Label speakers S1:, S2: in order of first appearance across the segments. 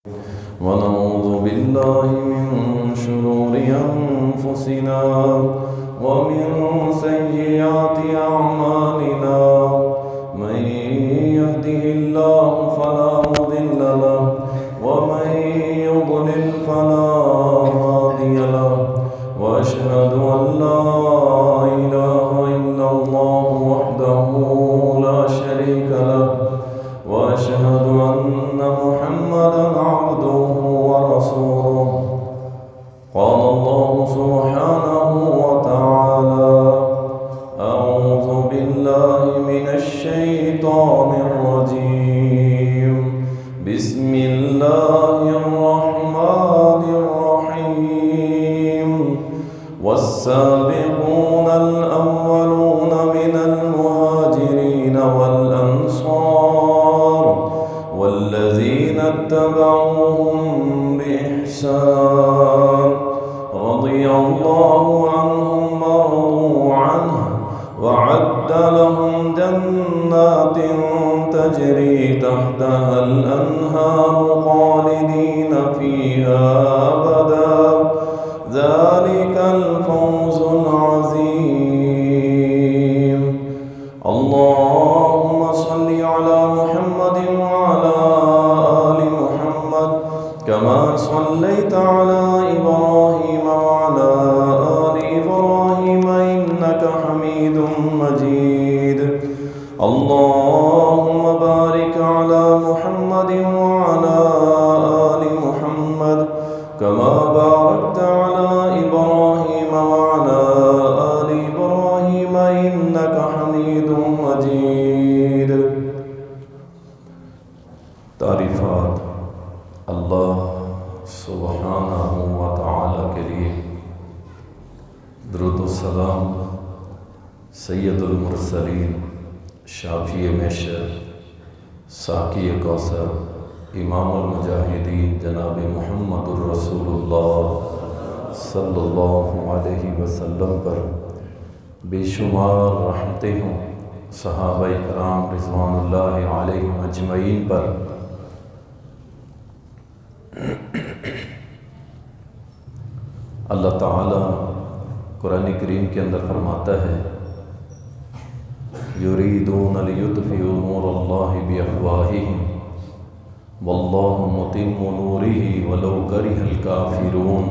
S1: ونعوذ بالله من شرور أنفسنا ومن سيئات أعمالنا من يهده الله فلا مضل له ومن يضلل فلا هادي له وأشهد أن لا إله إلا الله وحده لا شريك له وأشهد أن محمدا عبده ورسوله قال الله سبحانه وتعالى أعوذ بالله من الشيطان الرجيم بسم الله الرحمن الرحيم والسابقون الأولون من المهاجرين والأنصار والذين اتبعوهم بإحسان رضي الله عنهم ورضوا عنه وأعد لهم جنات تجري تحتها الأنهار خالدين فيها أبدا ذلك الفوز العظيم اللهم صل على محمد وعلى آل محمد كما صليت على إبراهيم وعلى آل إبراهيم إنك حميد مجيد اللهم بارك على محمد وعلى آل محمد كما باركت على إبراهيم وعلى آل إبراهيم إنك حميد مجيد تعریفات اللہ سبحانہ و تعالی کے لیے، درود و سلام سید المرسلین، شافی محشر، ساقی کوثر، امام المجاہدین جناب محمد الرسول اللہ صلی اللہ علیہ وسلم پر بے شمار رحمتیں ہوں، صحابہ کرام رضوان اللہ علیہم اجمعین پر۔ اللہ تعالیٰ قرآن کریم کے اندر فرماتا ہے یریدون لیطفئوا نور اللہ بافواہہم واللہ متم نورہ ولو کرہ الکافرون،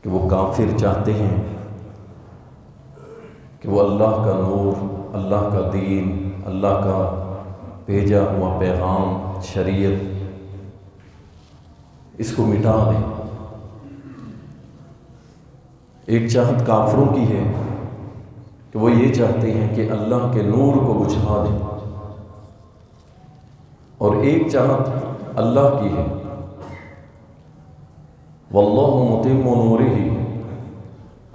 S1: کہ وہ کافر چاہتے ہیں کہ وہ اللہ کا نور، اللہ کا دین، اللہ کا بھیجا ہوا پیغام، شریعت، اس کو مٹا دیں۔ ایک چاہت کافروں کی ہے کہ وہ یہ چاہتے ہیں کہ اللہ کے نور کو بجھا دیں، اور ایک چاہت اللہ کی ہے واللہ متم نورہ،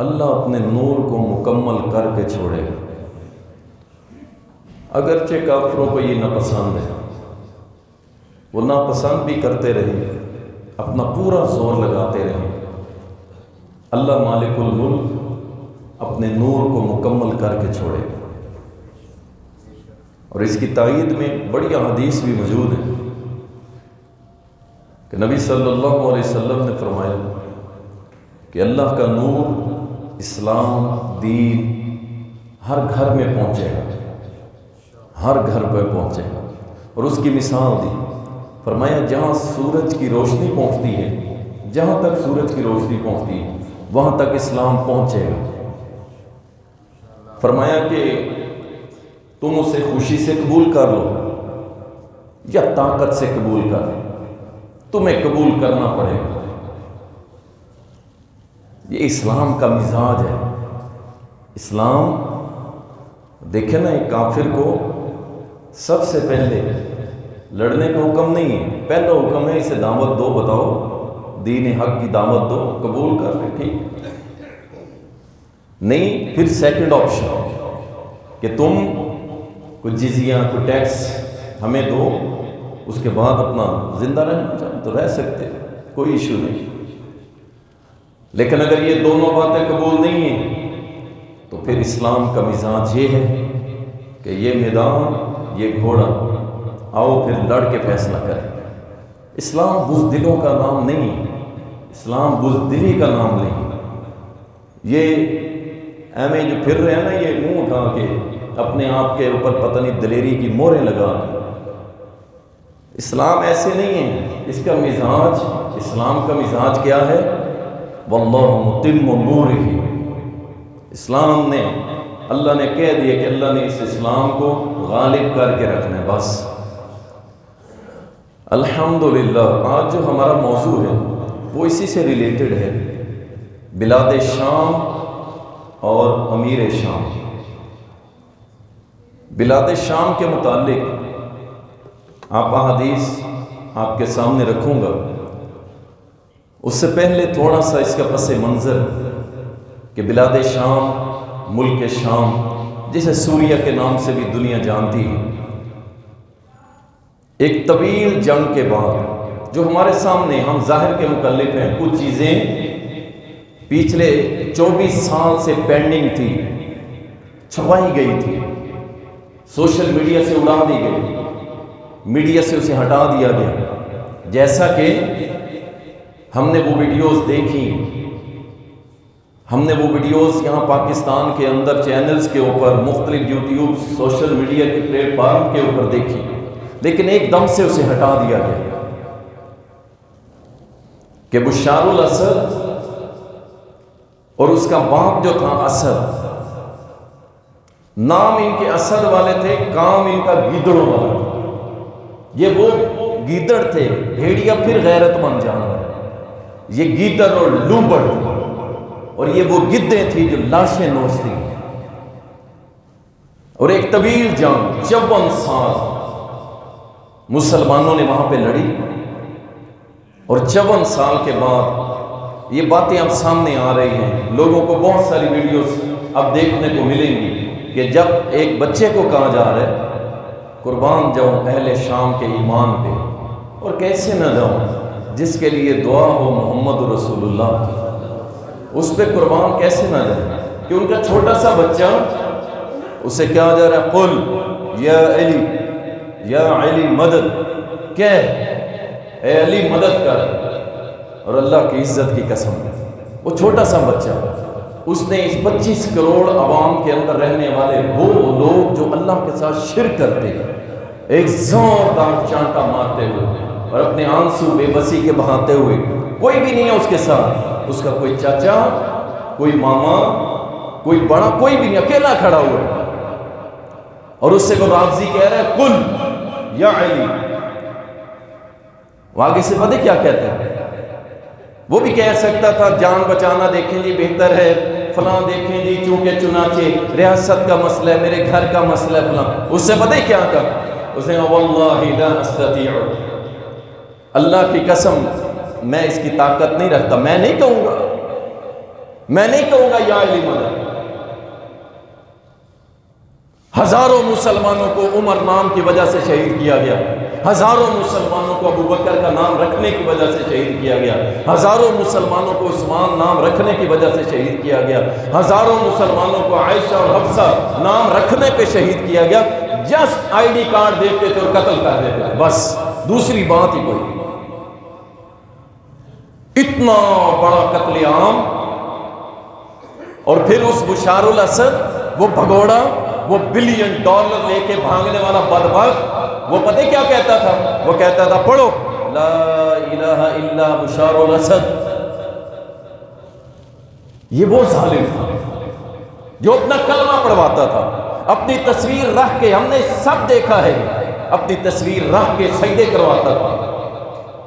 S1: اللہ اپنے نور کو مکمل کر کے چھوڑے گا۔ اگرچہ کافروں کو یہ ناپسند ہے، وہ ناپسند بھی کرتے رہے، اپنا پورا زور لگاتے رہے، اللہ مالک الملک اپنے نور کو مکمل کر کے چھوڑے گا۔ اور اس کی تائید میں بڑی حدیث بھی موجود ہے کہ نبی صلی اللہ علیہ وسلم نے فرمایا کہ اللہ کا نور، اسلام، دین ہر گھر میں پہنچے گا، ہر گھر پہ پہنچے گا۔ اور اس کی مثال دی، فرمایا جہاں سورج کی روشنی پہنچتی ہے، جہاں تک سورج کی روشنی پہنچتی ہے وہاں تک اسلام پہنچے گا۔ فرمایا کہ تم اسے خوشی سے قبول کر لو یا طاقت سے قبول کر لو، تمہیں قبول کرنا پڑے گا۔ یہ اسلام کا مزاج ہے۔ اسلام دیکھیں نا، ایک کافر کو سب سے پہلے لڑنے کا حکم نہیں ہے، پہلا حکم ہے اسے دعوت دو، بتاؤ دین حق کی دعوت دو، قبول کر لے، ٹھیک نہیں؟ پھر سیکنڈ آپشن کہ تم کچھ جزیہ، کوئی ٹیکس ہمیں دو، اس کے بعد اپنا زندہ رہنا چاہیں تو رہ سکتے، کوئی ایشو نہیں۔ لیکن اگر یہ دونوں باتیں قبول نہیں ہیں تو پھر اسلام کا مزاج یہ ہے کہ یہ میدان، یہ گھوڑا آؤ پھر لڑ کے فیصلہ کریں۔ اسلام بزدلوں کا نام نہیں، اسلام بزدلی کا نام نہیں۔ یہ ایمیں جو پھر رہے ہیں نا، یہ منہ اٹھا کے اپنے آپ کے اوپر پتہ نہیں دلیری کی موریں لگا کے، اسلام ایسے نہیں ہے۔ اس کا مزاج، اسلام کا مزاج کیا ہے؟ واللہ متم نورہ۔ اسلام نے، اللہ نے کہہ دیا کہ اللہ نے اس اسلام کو غالب کر کے رکھنا ہے، بس۔ الحمدللہ آج جو ہمارا موضوع ہے وہ اسی سے ریلیٹڈ ہے، بلاد شام اور امیر شام۔ بلاد شام کے متعلق آپ احادیث آپ کے سامنے رکھوں گا۔ اس سے پہلے تھوڑا سا اس کا پس منظر کہ بلاد شام، ملک شام، جسے سوریہ کے نام سے بھی دنیا جانتی ہے، ایک طویل جنگ کے بعد جو ہمارے سامنے، ہم ظاہر کے مکلف ہیں، کچھ چیزیں پچھلے 24 سال سے پینڈنگ تھی، چھپائی گئی تھی، سوشل میڈیا سے اڑا دی گئی، میڈیا سے اسے ہٹا دیا گیا۔ جیسا کہ ہم نے وہ ویڈیوز دیکھی، ہم نے وہ ویڈیوز یہاں پاکستان کے اندر چینلز کے اوپر، مختلف یوٹیوب، سوشل میڈیا کے پلیٹ فارم کے اوپر دیکھی، لیکن ایک دم سے اسے ہٹا دیا گیا کہ بشار الاسد اور اس کا باپ جو تھا اسد، نام ان کے اسد والے تھے، کام ان کا گیدڑوں والا تھا۔ یہ وہ گیدڑ تھے، بھیڑیا پھر غیرت مند جانور، یہ گیدڑ اور لوبڑ تھے، اور یہ وہ گدیں تھی جو لاشیں نوچتی۔ اور ایک طویل جنگ 54 سال مسلمانوں نے وہاں پہ لڑی، اور 54 سال کے بعد یہ باتیں اب سامنے آ رہی ہیں۔ لوگوں کو بہت ساری ویڈیوز اب دیکھنے کو ملیں گی کہ جب ایک بچے کو کہا جا رہا ہے قربان جاؤں اہل شام کے ایمان پہ، اور کیسے نہ جاؤں، جس کے لیے دعا ہو محمد رسول اللہ کی، اس پہ قربان کیسے نہ جاؤں؟ کہ ان کا چھوٹا سا بچہ، اسے کہا جا رہا ہے قل یا علی، یا علی مدد، کہہ اے علی مدد کر۔ اور اللہ کی عزت کی قسم، وہ چھوٹا سا بچہ، اس نے اس 25 کروڑ عوام کے اندر رہنے والے وہ لوگ جو اللہ کے ساتھ شرک کرتے ہیں، ایک زوردار چانٹا مارتے ہوئے اور اپنے آنسو بے بسی کے بہاتے ہوئے، کوئی بھی نہیں ہے اس کے ساتھ، اس کا کوئی چاچا، کوئی ماما، کوئی بڑا، کوئی بھی نہیں، اکیلا کھڑا ہوا ہے، اور اس سے وہ راضی کہہ رہا ہے قل یا علی۔ وہ آگے سے پتہ کیا کہتے ہیں؟ وہ بھی کہہ سکتا تھا جان بچانا دیکھیں جی بہتر ہے، فلاں دیکھیں جی چونکہ چنانچہ ریاست کا مسئلہ ہے، میرے گھر کا مسئلہ ہے، فلاں۔ اس سے پتہ کیا کہا؟ اس نے واللہ لا استطیع، اللہ کی قسم میں اس کی طاقت نہیں رکھتا، میں نہیں کہوں گا، میں نہیں کہوں گا یا علی مدد۔ ہزاروں مسلمانوں کو عمر نام کی وجہ سے شہید کیا گیا، ہزاروں مسلمانوں کو ابو بکر کا نام رکھنے کی وجہ سے شہید کیا گیا، ہزاروں مسلمانوں کو عثمان نام رکھنے کی وجہ سے شہید کیا گیا، ہزاروں مسلمانوں کو عائشہ اور حفصہ نام رکھنے پہ شہید کیا گیا۔ جسٹ آئی ڈی کارڈ دیتے تھے اور قتل کر دیتے تھے، بس دوسری بات ہی کوئی نہیں۔ اتنا بڑا قتل عام، اور پھر اس بشار الاسد، وہ بھگوڑا، وہ $بلین لے کے بھاگنے والا بدبخت، وہ پتہ کیا کہتا تھا؟ وہ کہتا تھا پڑھو لا الہ الا بشار الاسد۔ یہ وہ ظالم تھا جو اپنا کلمہ پڑھواتا تھا، اپنی تصویر رکھ کے، ہم نے سب دیکھا ہے، اپنی تصویر رکھ کے سجدے کرواتا تھا،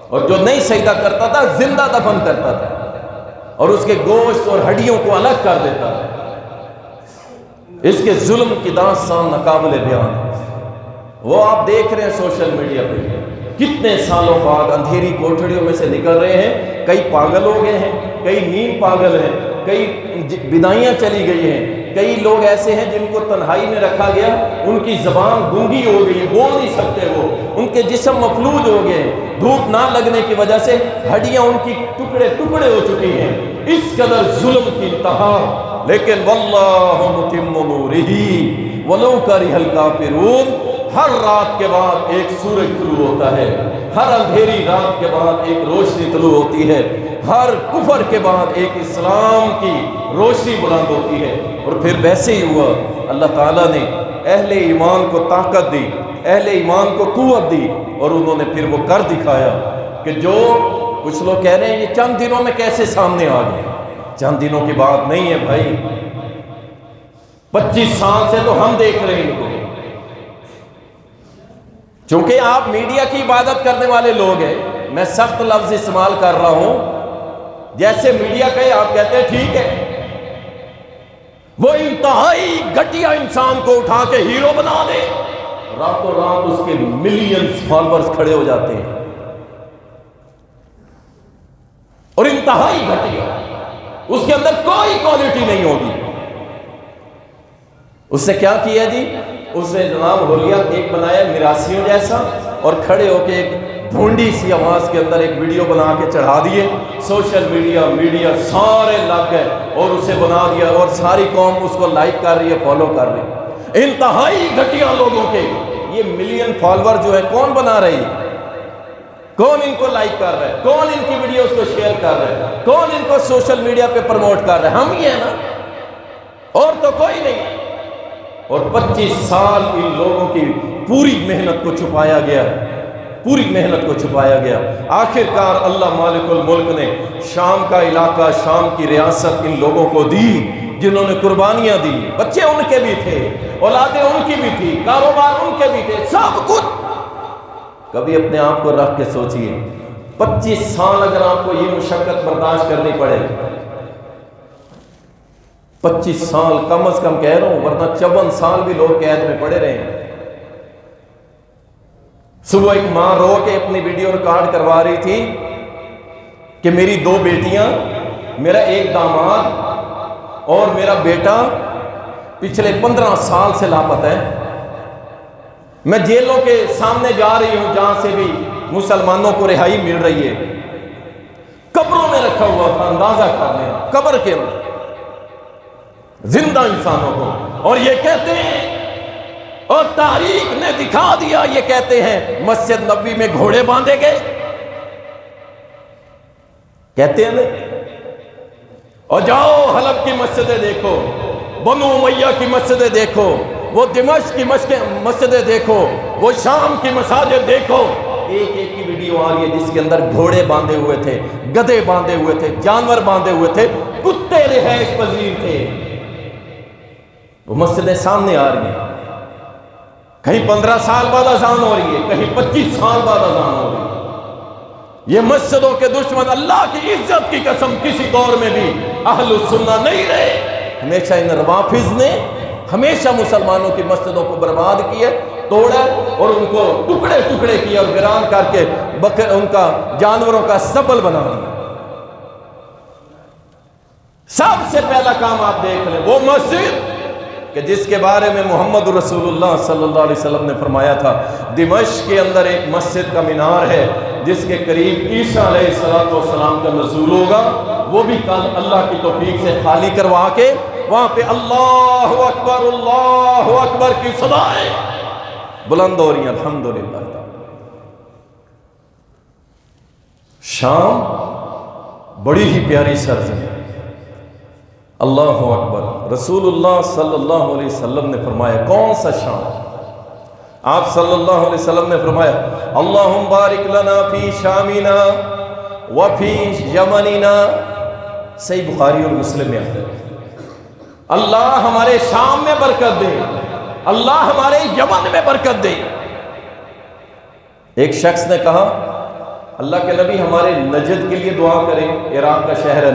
S1: اور جو نہیں سجدہ کرتا تھا زندہ دفن کرتا تھا، اور اس کے گوشت اور ہڈیوں کو الگ کر دیتا تھا۔ اس کے ظلم کی داستان ناقابل بیان ہے۔ وہ آپ دیکھ رہے ہیں سوشل میڈیا پہ، کتنے سالوں بعد اندھیری کوٹھڑیوں میں سے نکل رہے ہیں، کئی پاگل ہو گئے ہیں، کئی نیم پاگل ہیں، کئی بدائیاں چلی گئی ہیں، کئی لوگ ایسے ہیں جن کو تنہائی میں رکھا گیا، ان کی زبان گونگی ہو گئی، بول نہیں سکتے، وہ ان کے جسم مفلوج ہو گئے، دھوپ نہ لگنے کی وجہ سے ہڈیاں ان کی ٹکڑے ٹکڑے ہو چکی ہیں۔ اس قدر ظلم کی انتہا، لیکن واللہ متم نورہ ولو کرہ الکافرون، ہر رات کے بعد ایک سورج طلوع ہوتا ہے، ہر اندھیری رات کے بعد ایک روشنی طلوع ہوتی ہے، ہر کفر کے بعد ایک اسلام کی روشنی بلند ہوتی ہے۔ اور پھر ویسے ہی ہوا، اللہ تعالیٰ نے اہل ایمان کو طاقت دی، اہل ایمان کو قوت دی، اور انہوں نے پھر وہ کر دکھایا کہ جو کچھ لوگ کہہ رہے ہیں یہ چند دنوں میں کیسے سامنے آ گئے، چند دنوں کی بات نہیں ہے بھائی، 25 سال سے تو ہم دیکھ رہے ہیں ان کو۔ چونکہ آپ میڈیا کی عبادت کرنے والے لوگ ہیں، میں سخت لفظ استعمال کر رہا ہوں، جیسے میڈیا کہے آپ کہتے ہیں ٹھیک ہے، وہ انتہائی گھٹیا انسان کو اٹھا کے ہیرو بنا دے، راتوں رات اس کے ملینز فالورز کھڑے ہو جاتے ہیں، اور انتہائی گھٹیا، اس کے اندر کوئی کوالٹی نہیں ہوگی۔ اس سے کیا کیا جی؟ اس نے جناب ہولیا ایک بنایا میراسیوں جیسا، اور کھڑے ہو کے ایک بھونڈی سی آواز کے اندر ایک ویڈیو بنا کے چڑھا دیے، سوشل میڈیا سارے لگ گئے اور اسے بنا دیا، اور ساری قوم اس کو لائک کر رہی ہے، فالو کر رہی ہے۔ انتہائی گھٹیا لوگوں کے یہ ملین فالوور جو ہے کون بنا رہی ہے؟ کون ان کو لائک کر رہا ہے؟ کون ان کی ویڈیوز کو شیئر کر رہا ہے؟ کون ان کو سوشل میڈیا پہ پروموٹ کر رہا ہے؟ ہم ہی ہیں نا، اور تو کوئی نہیں۔ اور 25 سال ان لوگوں کی پوری محنت کو چھپایا گیا، پوری محنت کو چھپایا گیا۔ آخرکار اللہ مالک الملک نے شام کا علاقہ، شام کی ریاست ان لوگوں کو دی، جنہوں نے قربانیاں دی۔ بچے ان کے بھی تھے، اولادیں ان کی بھی تھی، کاروبار ان کے بھی تھے، سب کچھ۔ کبھی اپنے آپ کو رکھ کے سوچئے، 25 سال اگر آپ کو یہ مشقت برداشت کرنی پڑے، 25 سال کم از کم کہہ رہا ہوں، ورنہ 54 سال بھی لوگ قید میں پڑے رہے ہیں۔ صبح ایک ماں رو کے اپنی ویڈیو ریکارڈ کروا رہی تھی کہ میری 2 بیٹیاں، میرا ایک داماد اور میرا بیٹا پچھلے 15 سال سے لاپتہ ہے۔ میں جیلوں کے سامنے جا رہی ہوں جہاں سے بھی مسلمانوں کو رہائی مل رہی ہے، قبروں میں رکھا ہوا تھا، اندازہ کر لیں، قبر کے اندر زندہ انسانوں کو، اور یہ کہتے ہیں، اور تاریخ نے دکھا دیا، یہ کہتے ہیں مسجد نبوی میں گھوڑے باندھے گئے، کہتے ہیں نا۔ اور جاؤ حلب کی مسجدیں دیکھو، بنو امیہ کی مسجدیں دیکھو، وہ دمشق کی مسجدیں دیکھو، وہ شام کی مساجد دیکھو، ایک ایک کی ویڈیو آ رہی ہے جس کے اندر گھوڑے باندھے ہوئے تھے، گدھے باندھے ہوئے تھے، جانور باندھے ہوئے تھے، کتے رہائش پذیر تھے۔ وہ مسجدیں سامنے آ رہی ہیں، کہیں 15 سال بعد اذان ہو رہی ہے، کہیں 25 سال بعد اذان ہو رہی ہے۔ یہ مسجدوں کے دشمن اللہ کی عزت کی قسم کسی دور میں بھی اہل السنہ نہیں رہے۔ ہمیشہ ان روافض نے ہمیشہ مسلمانوں کی مسجدوں کو برباد کیا، توڑا، اور ان کو ٹکڑے ٹکڑے کیا، اور ویران کر کے ان کا جانوروں کا سبل بنا دیا۔ سب سے پہلا کام آپ دیکھ لیں، وہ مسجد کہ جس کے بارے میں محمد رسول اللہ صلی اللہ علیہ وسلم نے فرمایا تھا، دمشق کے اندر ایک مسجد کا مینار ہے جس کے قریب عیسیٰ علیہ السلام کا نزول ہوگا، وہ بھی کل اللہ کی توفیق سے خالی کروا کے وہاں پہ اللہ اکبر کی صدائیں بلند ہو رہی ہیں۔ الحمدللہ۔ شام بڑی ہی پیاری سرزمین، اللہ اکبر۔ رسول اللہ صلی اللہ علیہ وسلم نے فرمایا، کون سا شام؟ آپ صلی اللہ علیہ وسلم نے فرمایا، اللہم بارک لنا فی شامنا وفی یمننا۔ صحیح بخاری اور مسلم میں آتا ہے، اللہ ہمارے شام میں برکت دے، اللہ ہمارے یمن میں برکت دے۔ ایک شخص نے کہا، اللہ کے نبی ہمارے نجد کے لیے دعا کریں، عراق کا شہر ہے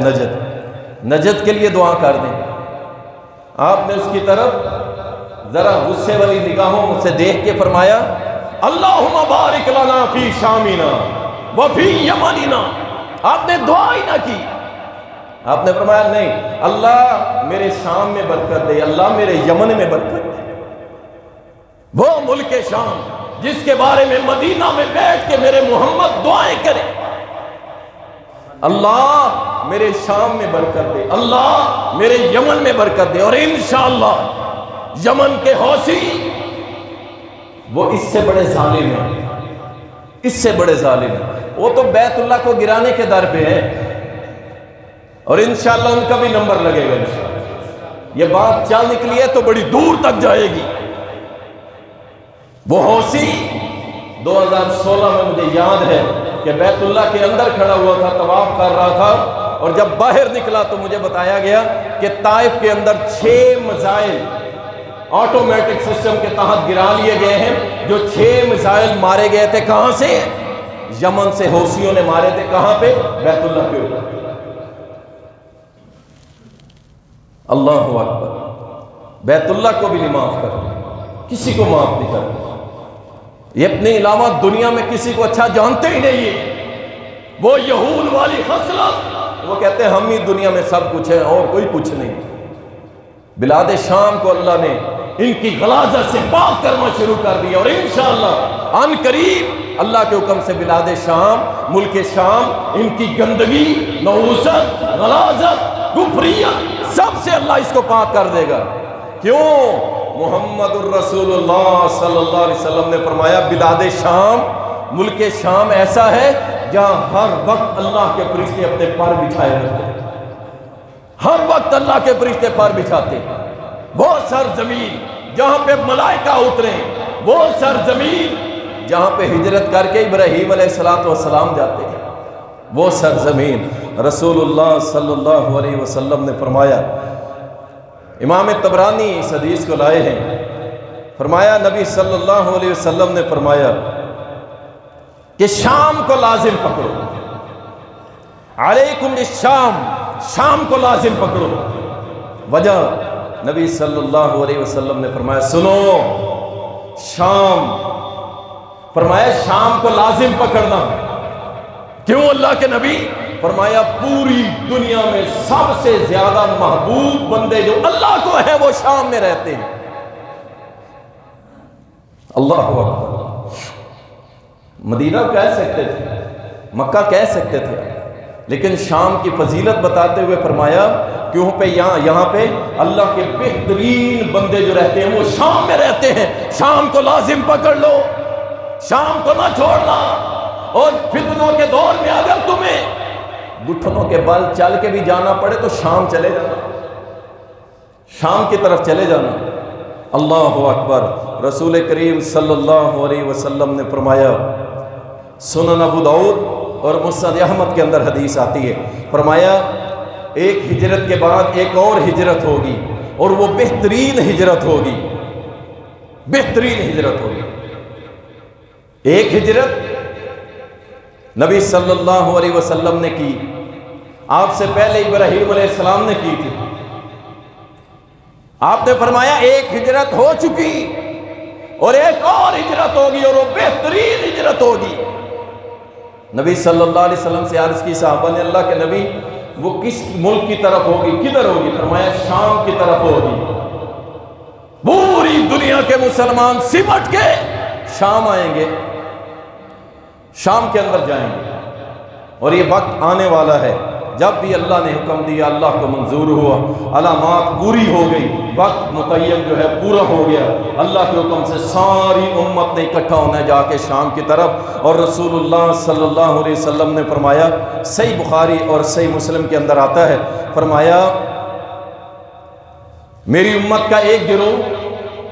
S1: نجد کے لیے دعا کر دیں۔ آپ نے اس کی طرف ذرا غصے والی نگاہوں سے دیکھ کے فرمایا، اللہم بارک لنا فی شامنا وفی یمننا۔ آپ نے دعا ہی نہ کی، آپ نے فرمایا نہیں، اللہ میرے شام میں برکت دے، اللہ میرے یمن میں برکت دے۔ وہ ملک شام جس کے بارے میں مدینہ میں بیٹھ کے میرے محمد دعائیں کرے، اللہ میرے شام میں برکت دے، اللہ میرے یمن میں برکت دے۔ اور انشاءاللہ یمن کے حوثی وہ اس سے بڑے ظالم ہیں، اس سے بڑے ظالم ہیں۔ وہ تو بیت اللہ کو گرانے کے در پہ ہے، اور انشاءاللہ ان کا بھی نمبر لگے گا انشاءاللہ۔ یہ بات چل نکلی ہے تو بڑی دور تک جائے گی۔ وہ حوثی 2016 میں مجھے یاد ہے کہ بیت اللہ کے اندر کھڑا ہوا تھا، طواف کر رہا تھا، اور جب باہر نکلا تو مجھے بتایا گیا کہ طائف کے اندر 6 میزائل آٹومیٹک سسٹم کے تحت گرا لیے گئے ہیں۔ جو 6 میزائل مارے گئے تھے کہاں سے؟ یمن سے حوثیوں نے مارے تھے۔ کہاں پہ؟ بیت اللہ کے اوپر۔ اللہ اکبر۔ بیت اللہ کو بھی نہیں معاف کرتے، کسی کو معاف نہیں کرتے۔ یہ اپنے علاوہ دنیا میں کسی کو اچھا جانتے ہی نہیں ہے۔ وہ یہود والی خصلت، وہ کہتے ہیں ہم ہی دنیا میں سب کچھ ہے اور کوئی کچھ نہیں۔ بلاد شام کو اللہ نے ان کی غلاظت سے پاک کرنا شروع کر دیا، اور انشاءاللہ ان قریب اللہ کے حکم سے بلاد شام، ملک شام، ان کی گندگی، نحوست، غلاظت، کفریت، سب سے اللہ اس کو پاک کر دے گا۔ کیوں؟ محمد الرسول اللہ صلی اللہ علیہ وسلم نے فرمایا بلاد شام، ملک شام ایسا ہے جہاں ہر وقت اللہ کے فرشتے اپنے پر بچھائے رہتے ہیں، ہر وقت اللہ کے فرشتے پر بچھاتے ہیں۔ وہ سرزمین جہاں پہ ملائکہ اترے، وہ سرزمین جہاں پہ ہجرت کر کے ابراہیم علیہ السلام جاتے ہیں، وہ سرزمین۔ رسول اللہ صلی اللہ علیہ وسلم نے فرمایا، امام طبرانی اس حدیث کو لائے ہیں، فرمایا نبی صلی اللہ علیہ وسلم نے فرمایا کہ شام کو لازم پکڑو، علیکم الشام، شام کو لازم پکڑو۔ وجہ نبی صلی اللہ علیہ وسلم نے فرمایا سنو، شام، فرمایا شام کو لازم پکڑنا۔ کیوں اللہ کے نبی؟ فرمایا پوری دنیا میں سب سے زیادہ محبوب بندے جو اللہ کو ہے وہ شام میں رہتے ہیں۔ اللہ اکبر۔ مدینہ کہہ سکتے تھے، مکہ کہہ سکتے تھے، لیکن شام کی فضیلت بتاتے ہوئے فرمایا کیوں پہ یہاں پہ اللہ کے بہترین بندے جو رہتے ہیں وہ شام میں رہتے ہیں۔ شام کو لازم پکڑ لو، شام کو نہ چھوڑنا۔ اور فتنوں کے دور میں اگر تمہیں گٹھنوں کے بل چل کے بھی جانا پڑے تو شام چلے جانا، شام کی طرف چلے جانا۔ اللہ اکبر۔ رسول کریم صلی اللہ علیہ وسلم نے فرمایا، سنن ابو داؤد اور مسند احمد کے اندر حدیث آتی ہے، فرمایا ایک ہجرت کے بعد ایک اور ہجرت ہوگی، اور وہ بہترین ہجرت ہوگی، بہترین ہجرت ہوگی۔ ایک ہجرت نبی صلی اللہ علیہ وسلم نے کی، آپ سے پہلے ابراہیم علیہ السلام نے کی تھی۔ آپ نے فرمایا ایک ہجرت ہو چکی اور ایک اور ہجرت ہوگی، اور وہ بہترین ہجرت ہوگی۔ نبی صلی اللہ علیہ وسلم سے عرض کی صحابہ نے، اللہ کے نبی وہ کس ملک کی طرف ہوگی، کدھر ہوگی؟ فرمایا شام کی طرف ہوگی۔ پوری دنیا کے مسلمان سمٹ کے شام آئیں گے، شام کے اندر جائیں گے، اور یہ وقت آنے والا ہے جب بھی اللہ نے حکم دیا، اللہ کو منظور ہوا، علامات پوری ہو گئی، وقت متعین جو ہے پورا ہو گیا، اللہ کے حکم سے ساری امت نے اکٹھا ہونا ہے جا کے شام کی طرف۔ اور رسول اللہ صلی اللہ علیہ وسلم نے فرمایا، صحیح بخاری اور صحیح مسلم کے اندر آتا ہے، فرمایا میری امت کا ایک گروہ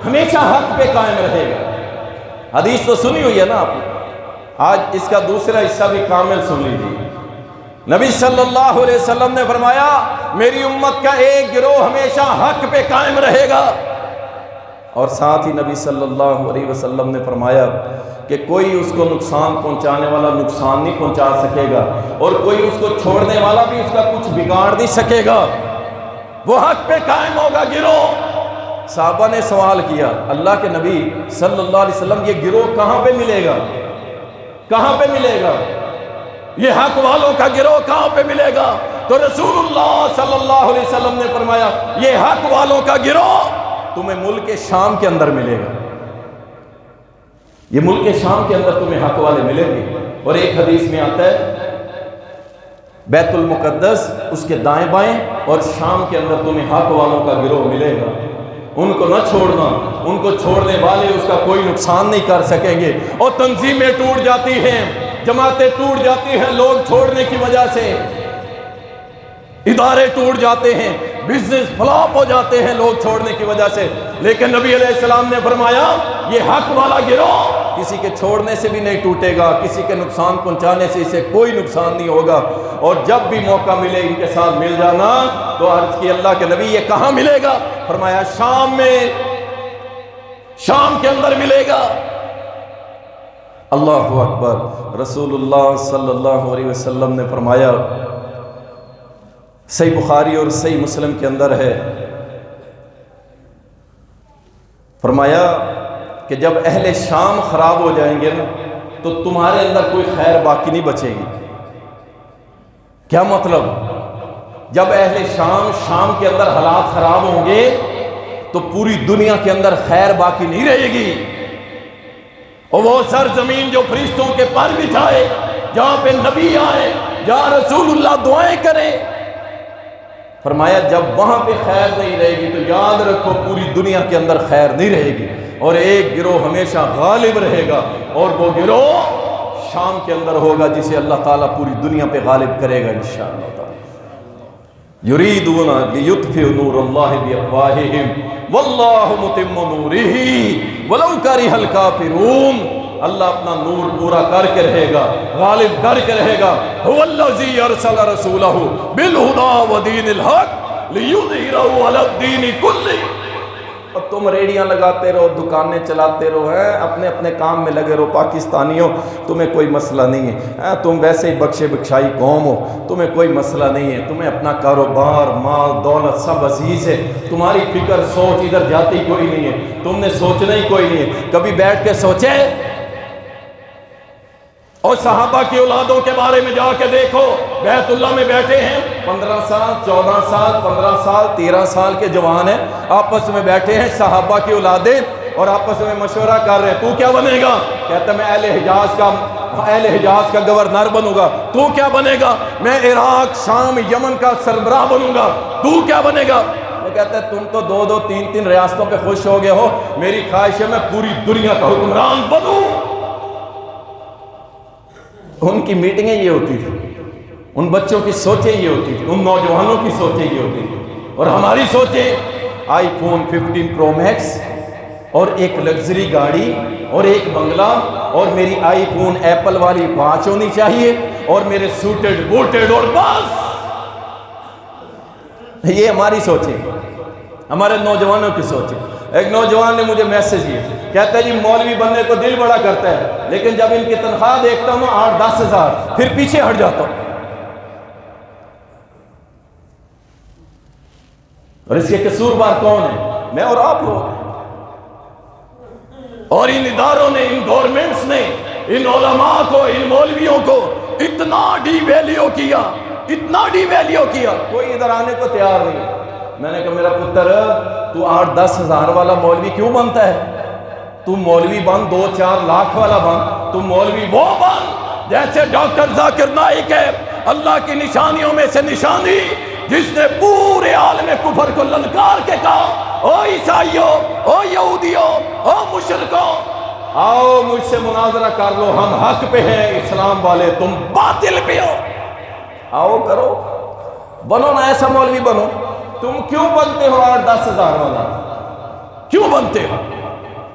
S1: ہمیشہ حق پہ قائم رہے گا۔ حدیث تو سنی ہوئی ہے نا آپ نے، آج اس کا دوسرا حصہ بھی کامل سن لیجیے۔ نبی صلی اللہ علیہ وسلم نے فرمایا میری امت کا ایک گروہ ہمیشہ حق پہ قائم رہے گا، اور ساتھ ہی نبی صلی اللہ علیہ وسلم نے فرمایا کہ کوئی اس کو نقصان پہنچانے والا نقصان نہیں پہنچا سکے گا، اور کوئی اس کو چھوڑنے والا بھی اس کا کچھ بگاڑ نہیں سکے گا، وہ حق پہ قائم ہوگا گروہ۔ صحابہ نے سوال کیا، اللہ کے نبی صلی اللہ علیہ وسلم یہ گروہ کہاں پہ ملے گا، کہاں پہ ملے گا، یہ حق والوں کا گروہ کہاں پہ ملے گا؟ تو رسول اللہ صلی اللہ علیہ وسلم نے فرمایا یہ حق والوں کا گروہ تمہیں ملک شام کے اندر ملے گا، یہ ملک شام کے اندر تمہیں حق والے ملیں گے۔ اور ایک حدیث میں آتا ہے بیت المقدس اس کے دائیں بائیں، اور شام کے اندر تمہیں حق والوں کا گروہ ملے گا۔ ان کو نہ چھوڑنا، ان کو چھوڑنے والے اس کا کوئی نقصان نہیں کر سکیں گے۔ اور تنظیمیں ٹوٹ جاتی ہیں، جماعتیں ٹوٹ جاتی ہیں لوگ چھوڑنے کی وجہ سے، ادارے ٹوٹ جاتے ہیں، بزنس فلاپ ہو جاتے ہیں لوگ چھوڑنے کی وجہ سے، لیکن نبی علیہ السلام نے فرمایا یہ حق والا گروہ کسی کے چھوڑنے سے بھی نہیں ٹوٹے گا، کسی کے نقصان پہنچانے سے اسے کوئی نقصان نہیں ہوگا، اور جب بھی موقع ملے ان کے ساتھ مل جانا۔ تو عرض کی اللہ کے نبی یہ کہاں ملے گا؟ فرمایا شام میں، شام کے اندر ملے گا۔ اللہ اکبر۔ رسول اللہ صلی اللہ علیہ وسلم نے فرمایا، صحیح بخاری اور صحیح مسلم کے اندر ہے، فرمایا کہ جب اہل شام خراب ہو جائیں گے نا تو تمہارے اندر کوئی خیر باقی نہیں بچے گی۔ کیا مطلب؟ جب اہل شام کے اندر حالات خراب ہوں گے تو پوری دنیا کے اندر خیر باقی نہیں رہے گی، اور وہ سرزمین جو فرشتوں کے پر بچھائے، جہاں پہ نبی آئے، جہاں رسول اللہ دعائیں کریں، فرمایا جب وہاں پہ خیر نہیں رہے گی تو یاد رکھو پوری دنیا کے اندر خیر نہیں رہے گی، اور ایک گروہ ہمیشہ غالب رہے گا، اور وہ گروہ شام کے اندر ہوگا جسے اللہ تعالیٰ پوری دنیا پہ غالب کرے گا انشاءاللہ تعالیٰ۔ یریدون لیطفئوا نور اللہ بافواہہم واللہ متم نورہ ولو کرہ الکافرون۔ اللہ اپنا نور پورا کر کے رہے گا، غالب کر کے رہے گا۔ هو الذی ارسل رسولہ بالہدی ودین الحق لیظہرہ علی الدین کلہ۔ اور تم ریڑیاں لگاتے رہو، دکانیں چلاتے رہو، اپنے اپنے کام میں لگے رہو، پاکستانیوں تمہیں کوئی مسئلہ نہیں ہے، تم ویسے ہی بخشے بخشائی قوم ہو، تمہیں کوئی مسئلہ نہیں ہے، تمہیں اپنا کاروبار مال دولت سب عزیز ہے، تمہاری فکر سوچ ادھر جاتی کوئی نہیں ہے، تم نے سوچنا ہی کوئی نہیں ہے۔ کبھی بیٹھ کے سوچے؟ اور صحابہ کی اولادوں کے بارے میں جا کے دیکھو، بیت اللہ میں بیٹھے ہیں، 15 سال 14 سال 15 سال 13 سال کے جوان ہیں، آپس میں بیٹھے ہیں صحابہ کی اولادیں، اور آپس میں مشورہ کر رہے ہیں تو کیا بنے گا؟ کہتا ہے میں اہل حجاز کا گورنر بنوں گا۔ تو کیا بنے گا؟ میں عراق شام یمن کا سربراہ بنوں گا۔ تو کیا بنے گا؟ وہ کہتا ہے تم تو 2 3 ریاستوں پہ خوش ہو گئے ہو، میری خواہش ہے میں پوری دنیا کا حکمران بنوں۔ ان کی میٹنگیں یہ ہوتی تھی، ان بچوں کی سوچیں یہ ہوتی تھی، ان نوجوانوں کی سوچیں یہ ہوتی تھی، اور ہماری سوچیں آئی فون 15 پرو میکس اور ایک لگژری گاڑی اور ایک بنگلہ، اور میری آئی فون ایپل والی واچ ہونی چاہیے، اور میرے سوٹڈ بوٹڈ، اور بس یہ ہماری سوچیں، ہمارے نوجوانوں کی سوچیں۔ ایک نوجوان نے مجھے میسج کیا، کہتا ہے جی مولوی بننے کو دل بڑا کرتا ہے، لیکن جب ان کی تنخواہ دیکھتا ہوں 8-10 ہزار پھر پیچھے ہٹ جاتا ہوں۔ اور اس کے قصوروار کون ہے؟ میں اور آپ لوگ ہیں، اور ان اداروں نے، ان گورنمنٹس نے ان علماء کو، ان مولویوں کو اتنا ڈی ویلیو کیا، اتنا ڈی ویلیو کیا، کوئی ادھر آنے کو تیار نہیں۔ میں نے کہا میرا پتر تو 8-10 ہزار والا مولوی کیوں بنتا ہے؟ تو مولوی بن 2-4 لاکھ والا بن، تو مولوی وہ بن جیسے ڈاکٹر ذاکر نائک ہے، اللہ کی نشانیوں میں سے نشانی، جس نے پورے عالم کفر کو للکار کے کہا او عیسائیوں، او یہودیوں، او مشرکوں، آؤ مجھ سے مناظرہ کر لو، ہم حق پہ ہیں، اسلام والے تم باطل پہ ہو، آؤ کرو، بنو نا ایسا مولوی بنو۔ تم کیوں بنتے ہو 8-10 ہزار والا؟ کیوں بنتے ہو؟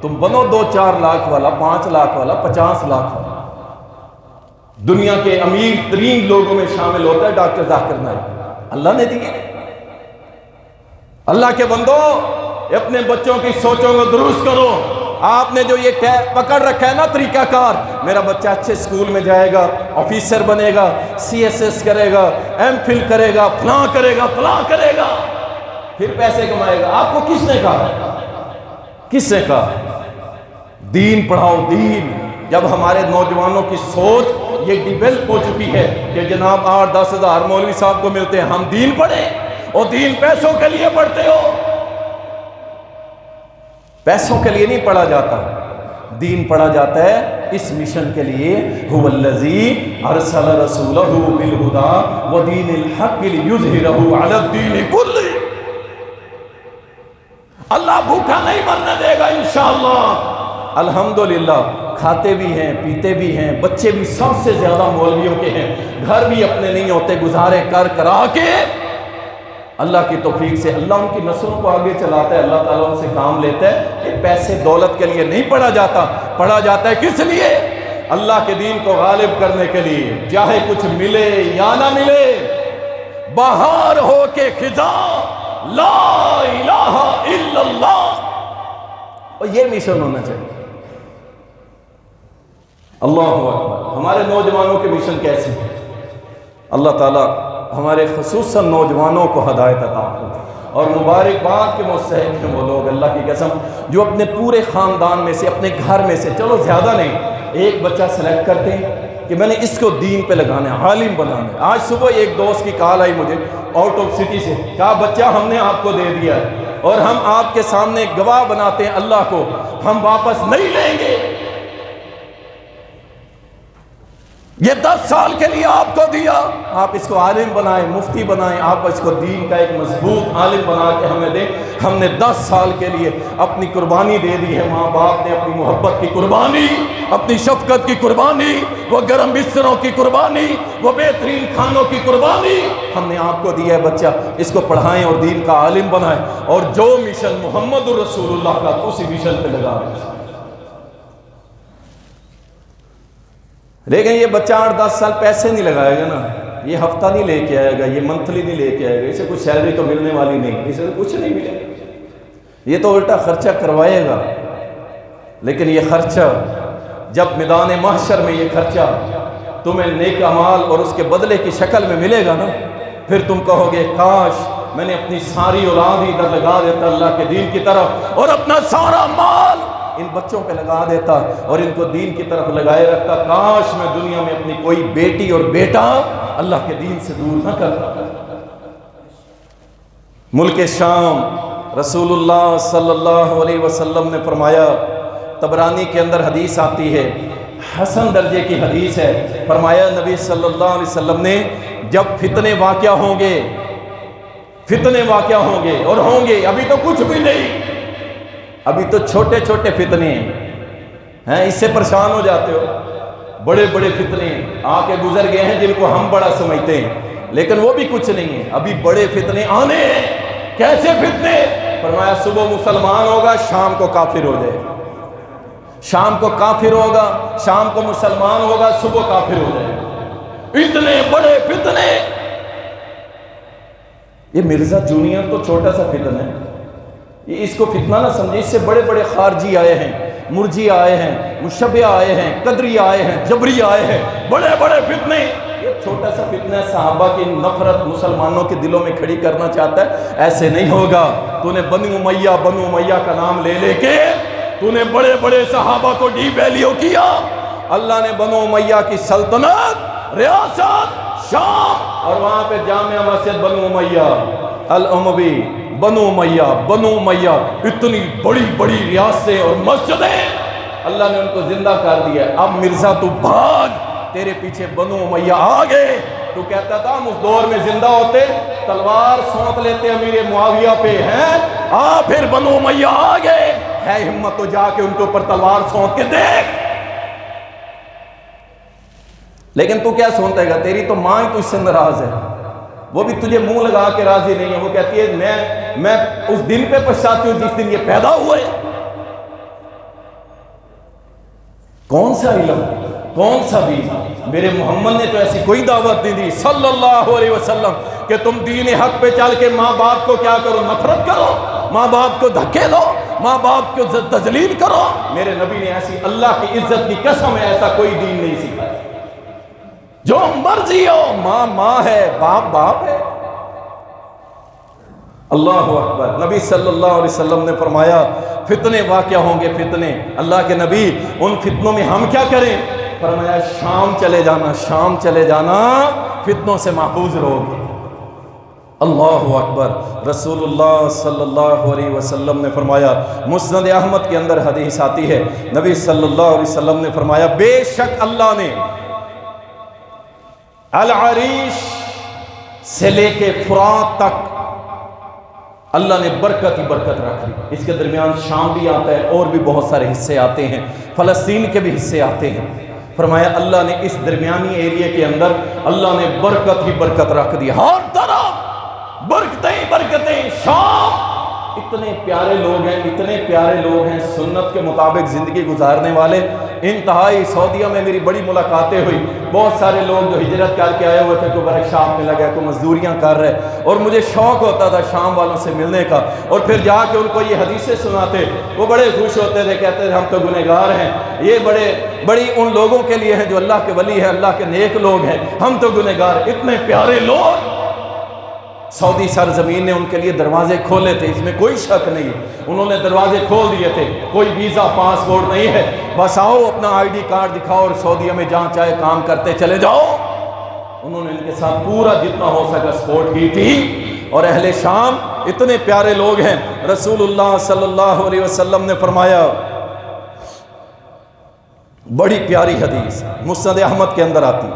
S1: تم بنو 2-4 لاکھ والا، 5 لاکھ والا، 50 لاکھ والا۔ دنیا کے امیر ترین لوگوں میں شامل ہوتا ہے ڈاکٹر ذاکر نائک، اللہ نے دیے۔ اللہ کے بندو اپنے بچوں کی سوچوں کو درست کرو۔ آپ نے جو یہ پکڑ رکھا ہے نا طریقہ کار، میرا بچہ اچھے سکول میں جائے گا، آفیسر بنے گا، CSS کرے گا، MPhil کرے گا، فلاں کرے گا، فلاں کرے گا، پھر پیسے کمائے گا۔ آپ کو کس نے کہا؟ کس نے کہا؟ دین پڑھاؤ، دین۔ جب ہمارے نوجوانوں کی سوچ یہ ڈیولپ ہو چکی ہے کہ جناب 8-10 ہزار مولوی صاحب کو ملتے ہیں، ہم دین پڑھیں، اور دین پیسوں کے لیے پڑھتے ہو؟ پیسوں کے لیے نہیں پڑھا جاتا، دین پڑھا جاتا ہے اس مشن کے لیے، هو الذی ارسل رسولہ بالہدی ودین الحق لیظہرہ علی الدین کلہ۔ اللہ بھوکا نہیں مرنے دے گا انشاءاللہ۔ الحمدللہ کھاتے بھی ہیں، پیتے بھی ہیں، بچے بھی سب سے زیادہ مولویوں کے ہیں، گھر بھی اپنے نہیں ہوتے، گزارے کر کرا کے اللہ کی توفیق سے اللہ ان کی نسلوں کو آگے چلاتا ہے، اللہ تعالیٰ ان سے کام لیتا ہے کہ پیسے دولت کے لیے نہیں پڑھا جاتا، پڑھا جاتا ہے کس لیے؟ اللہ کے دین کو غالب کرنے کے لیے، چاہے کچھ ملے یا نہ ملے، بہار ہو کے خزاں لا الہ الا اللہ، اور یہ مشن ہونا چاہیے۔ اللہ اکبر۔ ہمارے نوجوانوں کے مشن کیسے ہیں؟ اللہ تعالیٰ ہمارے خصوصاً نوجوانوں کو ہدایت عطا کرے، اور مبارکباد کے مستحق ہیں وہ لوگ، اللہ کی قسم، جو اپنے پورے خاندان میں سے، اپنے گھر میں سے، چلو زیادہ نہیں، ایک بچہ سلیکٹ کرتے ہیں کہ میں نے اس کو دین پہ لگانا ہے، عالم بنانا ہے۔ آج صبح ایک دوست کی کال آئی مجھے آؤٹ آف سٹی سے، کہا بچہ ہم نے آپ کو دے دیا ہے اور ہم آپ کے سامنے گواہ بناتے ہیں اللہ کو، ہم واپس نہیں لیں گے، یہ 10 سال کے لیے آپ کو دیا، آپ اس کو عالم بنائیں، مفتی بنائیں، آپ اس کو دین کا ایک مضبوط عالم بنا کے ہمیں دیں۔ ہم نے 10 سال کے لیے اپنی قربانی دے دی ہے، ماں باپ نے اپنی محبت کی قربانی، اپنی شفقت کی قربانی، وہ گرم بستروں کی قربانی، وہ بہترین کھانوں کی قربانی ہم نے آپ کو دی ہے، بچہ اس کو پڑھائیں اور دین کا عالم بنائیں، اور جو مشن محمد الرسول اللہ کا اسی مشن پہ لگا دیں۔ لیکن یہ بچہ 8-10 سال پیسے نہیں لگائے گا نا، یہ ہفتہ نہیں لے کے آئے گا، یہ منتھلی نہیں لے کے آئے گا، اسے کچھ سیلری تو ملنے والی نہیں، اسے کچھ نہیں ملے گا، یہ تو الٹا خرچہ کروائے گا۔ لیکن یہ خرچہ جب میدان محشر میں یہ خرچہ تمہیں نیک اعمال اور اس کے بدلے کی شکل میں ملے گا نا، پھر تم کہو گے کاش میں نے اپنی ساری اولاد ہی ادھر لگا دیتا اللہ کے دین کی طرف، اور اپنا سارا مال ان بچوں پہ لگا دیتا اور ان کو دین کی طرف لگائے رکھتا، کاش میں دنیا میں اپنی کوئی بیٹی اور بیٹا اللہ کے دین سے دور نہ کرتا۔ ملک شام رسول اللہ صلی اللہ علیہ وسلم نے فرمایا، طبرانی کے اندر حدیث آتی ہے، حسن درجے کی حدیث ہے، فرمایا نبی صلی اللہ علیہ وسلم نے جب فتنے واقع ہوں گے، فتنے واقع ہوں گے اور ہوں گے، ابھی تو کچھ بھی نہیں، ابھی تو چھوٹے چھوٹے فتنے ہیں، اس سے پریشان ہو جاتے ہو، بڑے بڑے فتنے آ کے گزر گئے ہیں جن کو ہم بڑا سمجھتے ہیں، لیکن وہ بھی کچھ نہیں ہے، ابھی بڑے فتنے آنے ہیں۔ کیسے فتنے؟ فرمایا صبح مسلمان ہوگا، شام کو کافر ہو جائے گا، شام کو کافر ہوگا، شام کو مسلمان ہوگا، صبح کافر ہو جائے گا، اتنے بڑے فتنے۔ یہ مرزا جونیئر تو چھوٹا سا فتنہ ہے، اس کو فتنہ نہ سمجھے، اس سے بڑے بڑے خارجی آئے ہیں، مرجی آئے ہیں، مشبہ آئے ہیں، قدری آئے ہیں، جبری آئے ہیں، بڑے بڑے فتنے۔ یہ چھوٹا سا فتنہ صحابہ کی نفرت مسلمانوں کے دلوں میں کھڑی کرنا چاہتا ہے، ایسے نہیں ہوگا۔ تو نے بنو امیہ کا نام لے لے کے تو نے بڑے بڑے صحابہ کو ڈی ویلیو کیا۔ اللہ نے بنو امیہ کی سلطنت، ریاست شام، اور وہاں پہ جامع مسجد بنو امیہ الاموی، بنو امیہ اتنی بڑی بڑی ریاستیں اور مسجدیں اللہ نے ان کو زندہ کر دیا۔ اب مرزا تو بھاگ، تیرے پیچھے بنو امیہ آ گئے۔ تو کہتا تھا ہم اس دور میں زندہ ہوتے تلوار سونت لیتے امیر معاویہ پہ، ہیں پھر بنو امیہ آ گئے، ہے ہمت تو جا کے ان کے اوپر تلوار سونت کے دیکھ۔ لیکن تو کیا سنتا ہے گا؟ تیری تو ماں ہی تو اس سے ناراض ہے، وہ بھی تجھے منہ لگا کے راضی نہیں ہے، وہ کہتی ہے میں اس دن پہ پچھتاتی ہوں جس دن یہ پیدا ہوئے۔ کون سا علم، کون سا دین؟ میرے محمد نے تو ایسی کوئی دعوت نہیں دی صلی اللہ علیہ وسلم کہ تم دین حق پہ چل کے ماں باپ کو کیا کرو؟ نفرت کرو، ماں باپ کو دھکے دو، ماں باپ کو تذلیل کرو۔ میرے نبی نے ایسی، اللہ کی عزت کی قسم ہے، ایسا کوئی دین نہیں سکھایا۔ جو مرضی ہو، ماں ماں ہے، باپ باپ ہے۔ اللہ اکبر۔ نبی صلی اللہ علیہ وسلم نے فرمایا فتنے واقع ہوں گے، فتنے۔ اللہ کے نبی ان فتنوں میں ہم کیا کریں؟ فرمایا شام چلے جانا، شام چلے جانا، فتنوں سے محفوظ رہو گے۔ اللہ اکبر۔ رسول اللہ صلی اللہ علیہ وسلم نے فرمایا، مسند احمد کے اندر حدیث آتی ہے، نبی صلی اللہ علیہ وسلم نے فرمایا بے شک اللہ نے العریش سے لے کے فرات تک اللہ نے برکت ہی برکت رکھ دی. اس کے درمیان شام بھی آتا ہے اور بھی بہت سارے حصے آتے ہیں, فلسطین کے بھی حصے آتے ہیں. فرمایا اللہ نے اس درمیانی ایریے کے اندر اللہ نے برکت ہی برکت رکھ دی, ہر طرف برکتیں برکتیں. شام اتنے پیارے لوگ ہیں, اتنے پیارے لوگ ہیں, سنت کے مطابق زندگی گزارنے والے انتہائی. سعودیہ میں میری بڑی ملاقاتیں ہوئی, بہت سارے لوگ جو ہجرت کر کے آئے ہوئے تھے, کوئی ورک شاپ میں لگا, کوئی مزدوریاں کر رہے, اور مجھے شوق ہوتا تھا شام والوں سے ملنے کا, اور پھر جا کے ان کو یہ حدیثیں سناتے, وہ بڑے خوش ہوتے تھے, کہتے تھے ہم تو گنہگار ہیں, یہ بڑی ان لوگوں کے لیے ہیں جو اللہ کے ولی ہیں, اللہ کے نیک لوگ ہیں, ہم تو گنہگار. اتنے پیارے لوگ سعودی سرزمین نے ان کے لیے دروازے کھولے تھے, اس میں کوئی شک نہیں. انہوں نے دروازے کھول دیے تھے, کوئی ویزا پاسپورٹ نہیں ہے, بس آؤ اپنا آئی ڈی کارڈ دکھاؤ اور سعودیہ میں جہاں چاہے کام کرتے چلے جاؤ. انہوں نے ان کے ساتھ پورا جتنا ہو سکا سپورٹ کی تھی. اور اہل شام اتنے پیارے لوگ ہیں. رسول اللہ صلی اللہ علیہ وسلم نے فرمایا, بڑی پیاری حدیث مسند احمد کے اندر آتی,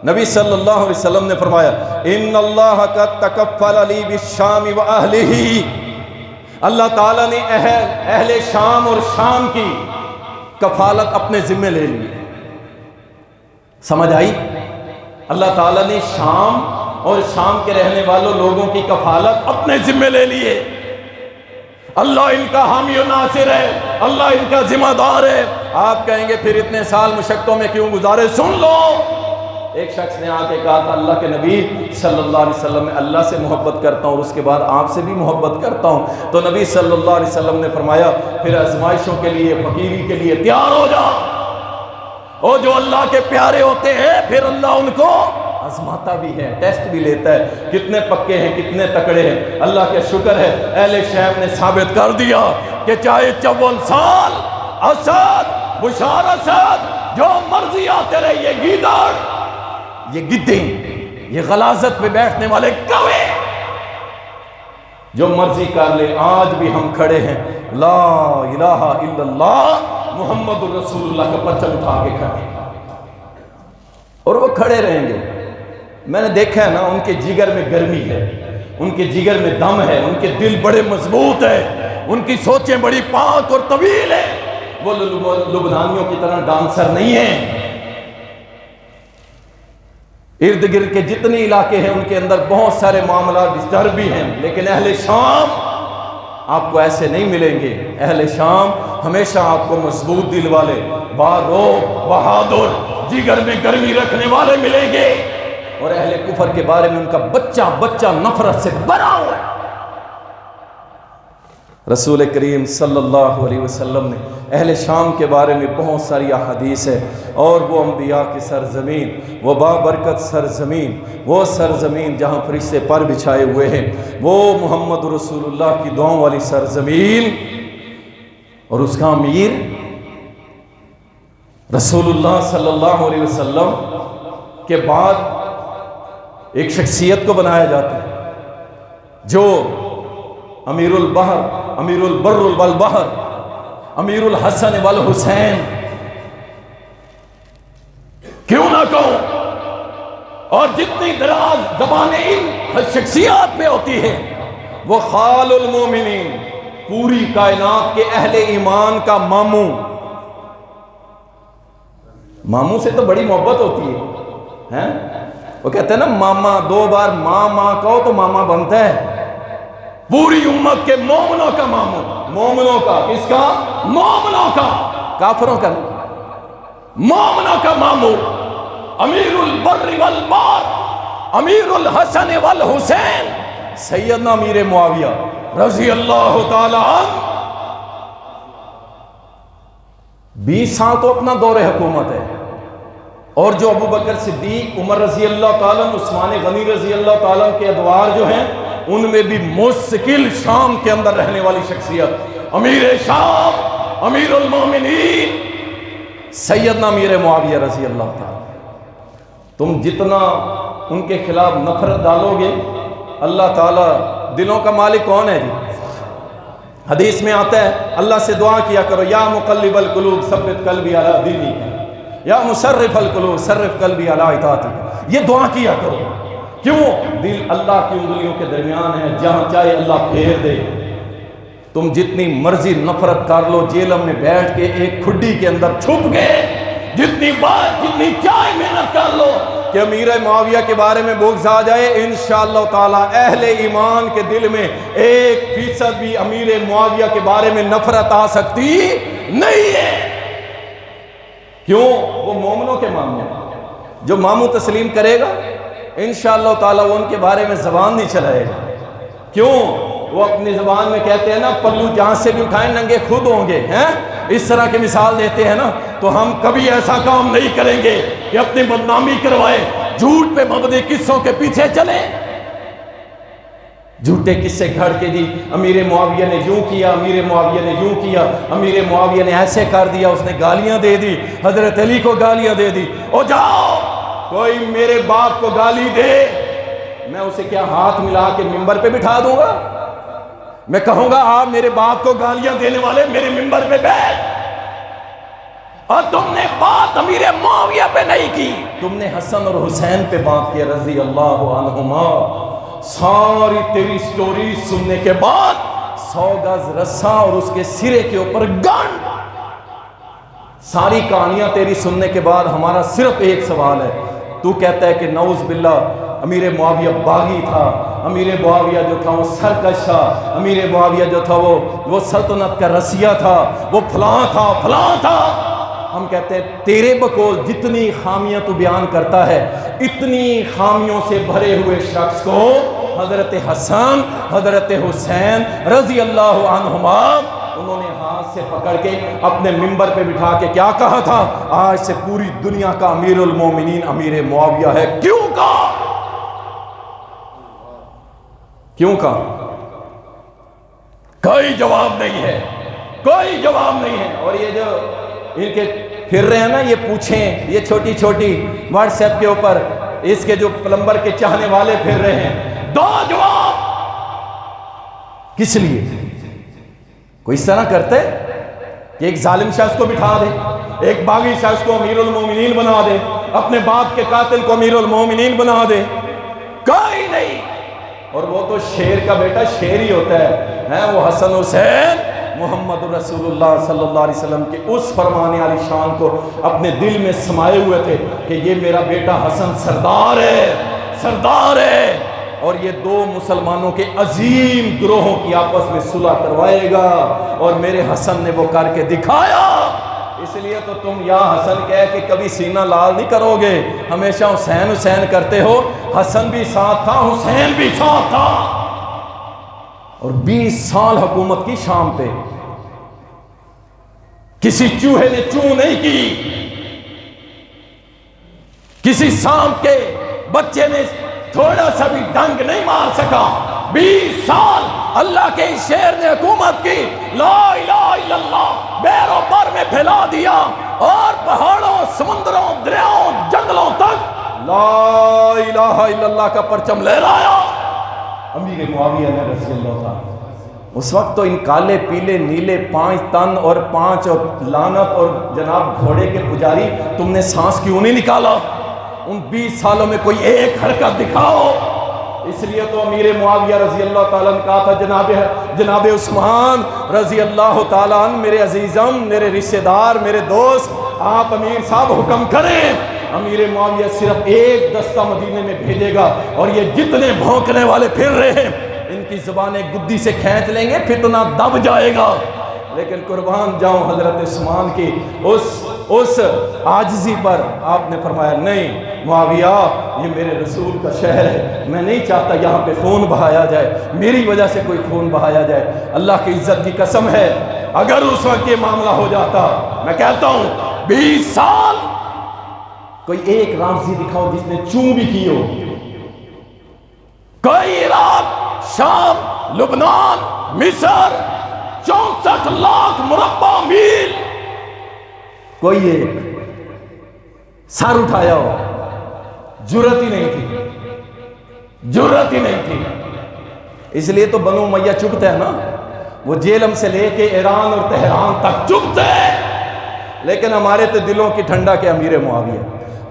S1: نبی صلی اللہ علیہ وسلم نے فرمایا, ان اللہ قد تکفل علی بالشام و اہلہ, اللہ تعالیٰ نے اہل شام اور شام کی کفالت اپنے ذمہ لے لی. سمجھ آئی؟ اللہ تعالیٰ نے شام اور شام کے رہنے والوں لوگوں کی کفالت اپنے ذمہ لے لیے. اللہ ان کا حامی و ناصر ہے, اللہ ان کا ذمہ دار ہے. آپ کہیں گے پھر اتنے سال مشقتوں میں کیوں گزارے؟ سن لو, ایک شخص نے آ کے کہا تھا, اللہ کے نبی صلی اللہ علیہ وسلم, میں اللہ سے محبت کرتا ہوں اور اس کے بعد آپ سے بھی محبت کرتا ہوں. تو نبی صلی اللہ علیہ وسلم نے فرمایا, پھر آزمائشوں کے لیے, فقیری کے لیے تیار ہو جا. اور جو اللہ کے پیارے ہوتے ہیں پھر اللہ ان کو آزماتا بھی ہے, ٹیسٹ بھی لیتا ہے, کتنے پکے ہیں, کتنے تکڑے ہیں. اللہ کا شکر ہے اہل شام نے ثابت کر دیا کہ چاہے 54 سال اسد, بشار اسد, جو مرضی آتے رہے, یہ گیدڑ, یہ گدیں, یہ غلاظت پہ بیٹھنے والے کوے, جو مرضی کر لے. آج بھی ہم کھڑے ہیں, لا الہ الا اللہ محمد الرسول اللہ کا پرچم اٹھا کے کھڑے ہیں, اور وہ کھڑے رہیں گے. میں نے دیکھا ہے نا, ان کے جگر میں گرمی ہے, ان کے جگر میں دم ہے, ان کے دل بڑے مضبوط ہے, ان کی سوچیں بڑی پاک اور طویل ہیں. وہ لبنانیوں کی طرح ڈانسر نہیں ہیں. ارد گرد کے جتنے علاقے ہیں ان کے اندر بہت سارے معاملات ڈسٹرب بھی ہیں, لیکن اہل شام آپ کو ایسے نہیں ملیں گے. اہل شام ہمیشہ آپ کو مضبوط دل والے, باروب, بہادر, جگر میں گرمی رکھنے والے ملیں گے. اور اہل کفر کے بارے میں ان کا بچہ نفرت سے بھرا ہوا ہے. رسول کریم صلی اللہ علیہ وسلم نے اہل شام کے بارے میں بہت ساری احادیث ہے, اور وہ انبیاء کی سرزمین, وہ بابرکت سرزمین, وہ سرزمین جہاں فرشتے پر بچھائے ہوئے ہیں, وہ محمد رسول اللہ کی دعاؤں والی سرزمین, اور اس کا امیر رسول اللہ صلی اللہ علیہ وسلم کے بعد ایک شخصیت کو بنایا جاتا ہے جو امیر البحر, امیر البر والبحر, امیر الحسن والحسین, کیوں نہ کہوں. اور جتنی دراز زبانیں ان شخصیات پہ ہوتی ہیں, وہ خال المومنین, پوری کائنات کے اہل ایمان کا ماموں. ماموں سے تو بڑی محبت ہوتی ہے. وہ کہتے ہیں نا, ماما, 2 بار ماں کہو تو ماما بنتا ہے. پوری امت کے مومنوں کا ماموں, مومنوں کا, کس کا؟ مومنوں کا, کافروں کا, مومنوں کا ماموں, امیر البر والبحر, امیر الحسن والحسین, سیدنا امیر معاویہ رضی اللہ تعالی عنہ. 20 سال تو اپنا دور حکومت ہے, اور جو ابو بکر صدیق, عمر رضی اللہ تعالیٰ, عثمان غنی رضی اللہ تعالیٰ کے ادوار جو ہیں, ان میں بھی مستقل شام کے اندر رہنے والی شخصیت امیر شام, امیر المومنین, سیدنا امیر معاویہ رضی اللہ تعالیٰ. تم جتنا ان کے خلاف نفرت ڈالو گے, اللہ تعالیٰ, دلوں کا مالک کون ہے جی؟ حدیث میں آتا ہے اللہ سے دعا کیا کرو, یا مقلب القلوب ثبت قلبی علی دینک, یا مصرف القلوب صرف قلبی علی اطاعتک. یہ دعا کیا کرو. کیوں؟ دل اللہ کی انگلیوں کے درمیان ہے، جہاں چاہے اللہ پھیر دے۔ تم جتنی مرضی نفرت کر لو، جیلم میں بیٹھ کے ایک کھڈی کے اندر چھپ گئے، جتنی بات جتنی چاہے محنت کر لو کہ امیر معاویہ کے بارے میں بغض آ جائے، انشاءاللہ تعالی اہل ایمان کے دل میں 1% بھی امیر معاویہ کے بارے میں نفرت آ سکتی نہیں ہے۔ کیوں؟ وہ مومنوں کے ماموں، جو ماموں تسلیم کرے گا انشاءاللہ تعالی وہ ان کے بارے میں زبان نہیں چلائے گا۔ کیوں؟ وہ اپنی زبان میں کہتے ہیں نا، پلو جہاں سے بھی اٹھائیں ننگے خود ہوں گے، ہیں اس طرح کی مثال دیتے ہیں نا۔ تو ہم کبھی ایسا کام نہیں کریں گے کہ اپنی بدنامی کروائے، جھوٹ پہ مبنی قصوں کے پیچھے چلیں، جھوٹے قصے گھڑ کے جی امیر معاویہ نے یوں کیا، امیر معاویہ نے یوں کیا، امیر معاویہ نے ایسے کر دیا، اس نے گالیاں دے دی، حضرت علی کو گالیاں دے دی۔ او جاؤ، کوئی میرے باپ کو گالی دے، میں اسے کیا ہاتھ ملا کے ممبر پہ بٹھا دوں گا؟ میں کہوں گا آپ میرے باپ کو گالیاں دینے والے میرے ممبر پہ بیٹھ، اور تم نے بات امیر معاویہ پہ نہیں کی، تم نے حسن اور حسین پہ بات کی رضی اللہ عنہما۔ ساری تیری سٹوری سننے کے بعد 100 گز رسا اور اس کے سرے کے اوپر گنڈ، ساری کہانیاں تیری سننے کے بعد ہمارا صرف ایک سوال ہے۔ تو کہتا ہے کہ نعوذ باللہ امیر معاویہ باغی تھا، امیر معاویہ جو تھا وہ سرکش تھا، امیر معاویہ جو تھا وہ سلطنت کا رسیہ تھا، وہ فلاں تھا فلاں تھا۔ ہم کہتے ہیں تیرے بقول جتنی خامیاں تو بیان کرتا ہے، اتنی خامیوں سے بھرے ہوئے شخص کو حضرت حسن حضرت حسین رضی اللہ عنہما انہوں نے ہاتھ سے پکڑ کے اپنے ممبر پہ بٹھا کے کیا کہا تھا؟ آج سے پوری دنیا کا امیر المومنین امیر معاویہ ہے۔ کیوں کہا؟ کیوں کہا؟ کوئی جواب نہیں ہے، کوئی جواب نہیں ہے۔ اور یہ جو ان کے پھر رہے ہیں نا یہ پوچھیں، یہ چھوٹی چھوٹی واٹس ایپ کے اوپر اس کے جو پلمبر کے چاہنے والے پھر رہے ہیں، دو جواب۔ کس لیے؟ کوئی اس طرح کرتے کہ ایک ظالم شخص کو بٹھا دے، ایک باغی شخص کو امیر المومنین بنا دے، اپنے باپ کے قاتل کو امیر المومنین بنا دے؟ کوئی نہیں۔ اور وہ تو شیر کا بیٹا شیر ہی ہوتا ہے، وہ حسن حسین محمد رسول اللہ صلی اللہ علیہ وسلم کے اس فرمانے والی شان کو اپنے دل میں سمائے ہوئے تھے کہ یہ میرا بیٹا حسن سردار ہے، سردار ہے، اور یہ دو مسلمانوں کے عظیم گروہوں کی آپس میں صلح کروائے گا، اور میرے حسن نے وہ کر کے دکھایا۔ اس لیے تو تم یا حسن کہہ کے کبھی سینہ لال نہیں کرو گے، ہمیشہ حسین حسین کرتے ہو۔ حسن بھی ساتھ تھا، حسین بھی ساتھ تھا، اور 20 سال حکومت کی شام پہ کسی چوہے نے چوں نہیں کی، کسی سانپ کے بچے نے تھوڑا سا بھی ڈنگ نہیں مار سکا۔ 20 سال اللہ کے اس شہر نے حکومت کی، لا الہ الا اللہ بحر و بر میں پھیلا دیا، اور پہاڑوں سمندروں دریاؤں جنگلوں تک لا الہ الا اللہ کا پرچم لہرایا امیر معاویہ نے رضی اللہ تعالیٰ۔ اس وقت تو ان کالے پیلے نیلے 5 تن اور 5 لعنت اور جناب گھوڑے کے پجاری، تم نے سانس کیوں نہیں نکالا؟ ان 20 سالوں میں کوئی ایک حرکت دکھاؤ۔ اس لیے تو امیر معاویہ رضی اللہ تعالیٰ نے کہا تھا جناب عثمان رضی اللہ تعالیٰ عنہ، میرے عزیزم، میرے رشتہ دار، میرے دوست، آپ امیر صاحب حکم کریں۔ امیر معاویہ صرف ایک دستہ مدینے میں بھیجے گا، اور یہ جتنے بھونکنے والے پھر رہے ہیں ان کی زبانیں گدی سے کھینچ لیں گے، فتنہ دب جائے گا۔ لیکن قربان جاؤں حضرت عثمان کی اس عاجزی پر، آپ نے فرمایا نہیں معاویہ، یہ میرے رسول کا شہر ہے، میں نہیں چاہتا یہاں پہ خون بہایا جائے، میری وجہ سے کوئی خون بہایا جائے۔ اللہ کی عزت کی قسم ہے، اگر اس وقت یہ معاملہ ہو جاتا، میں کہتا ہوں 20 سال کوئی ایک رامزی دکھاؤ جس نے چوں بھی کی ہو، کوئی عراق، شام، لبنان، مصر، 64 لاکھ مربع میل، کوئی ایک سر اٹھایا ہو؟ جرت ہی نہیں تھی، جرت ہی نہیں تھی۔ اس لیے تو بنو امیہ چبھتے ہیں نا، وہ جیلم سے لے کے ایران اور تہران تک چبھتے ہیں، لیکن ہمارے تو دلوں کی ٹھنڈا کے امیر معاویہ،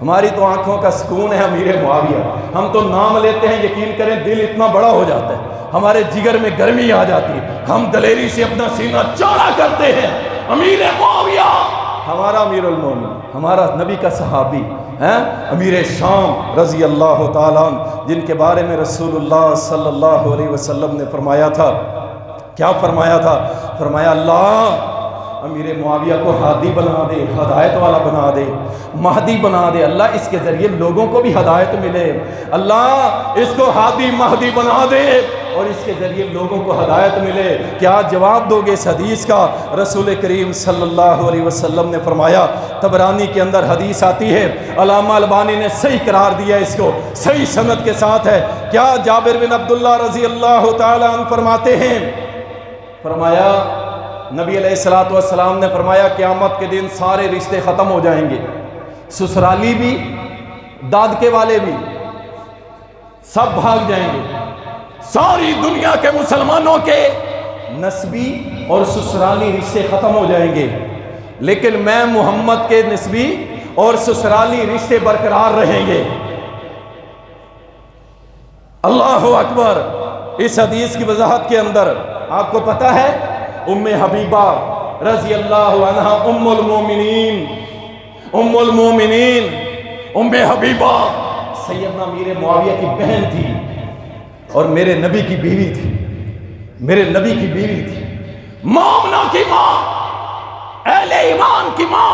S2: ہماری تو آنکھوں کا سکون ہے امیر معاویہ. ہم تو نام لیتے ہیں، یقین کریں دل اتنا بڑا ہو جاتا ہے، ہمارے جگر میں گرمی آ جاتی ہے، ہم دلیری سے اپنا سینہ چوڑا کرتے ہیں. امیر معاویہ ہمارا امیر المومنین، ہمارا نبی کا صحابی ہیں، امیر شام رضی اللہ تعالیٰ عنہ، جن کے بارے میں رسول اللہ صلی اللہ علیہ وسلم نے فرمایا تھا. کیا فرمایا تھا؟ فرمایا اللہ امیر معاویہ کو ہادی بنا دے، ہدایت والا بنا دے، مہدی بنا دے. اللہ اس کے ذریعے لوگوں کو بھی ہدایت ملے. اللہ اس کو ہادی مہدی بنا دے اور اس کے ذریعے لوگوں کو ہدایت ملے. کیا جواب دو گے اس حدیث کا؟ رسول کریم صلی اللہ علیہ وسلم نے فرمایا، طبرانی کے اندر حدیث آتی ہے، علامہ البانی نے صحیح قرار دیا، اس کو صحیح سند کے ساتھ ہے. کیا جابر بن عبداللہ رضی اللہ تعالیٰ عنہ فرماتے ہیں، فرمایا نبی علیہ السلام نے فرمایا قیامت کے دن سارے رشتے ختم ہو جائیں گے، سسرالی بھی دادکے والے بھی سب بھاگ جائیں گے. ساری دنیا کے مسلمانوں کے نسبی اور سسرالی رشتے ختم ہو جائیں گے، لیکن میں محمد کے نسبی اور سسرالی رشتے برقرار رہیں گے. اللہ اکبر. اس حدیث کی وضاحت کے اندر آپ کو پتہ ہے ام حبیبہ رضی اللہ عنہ ام المومنین ام حبیبہ سیدنا امیر معاویہ کی بہن تھی اور میرے نبی کی بیوی تھی، میرے نبی کی بیوی تھی، مومنہ کی ماں، اہل ایمان کی ماں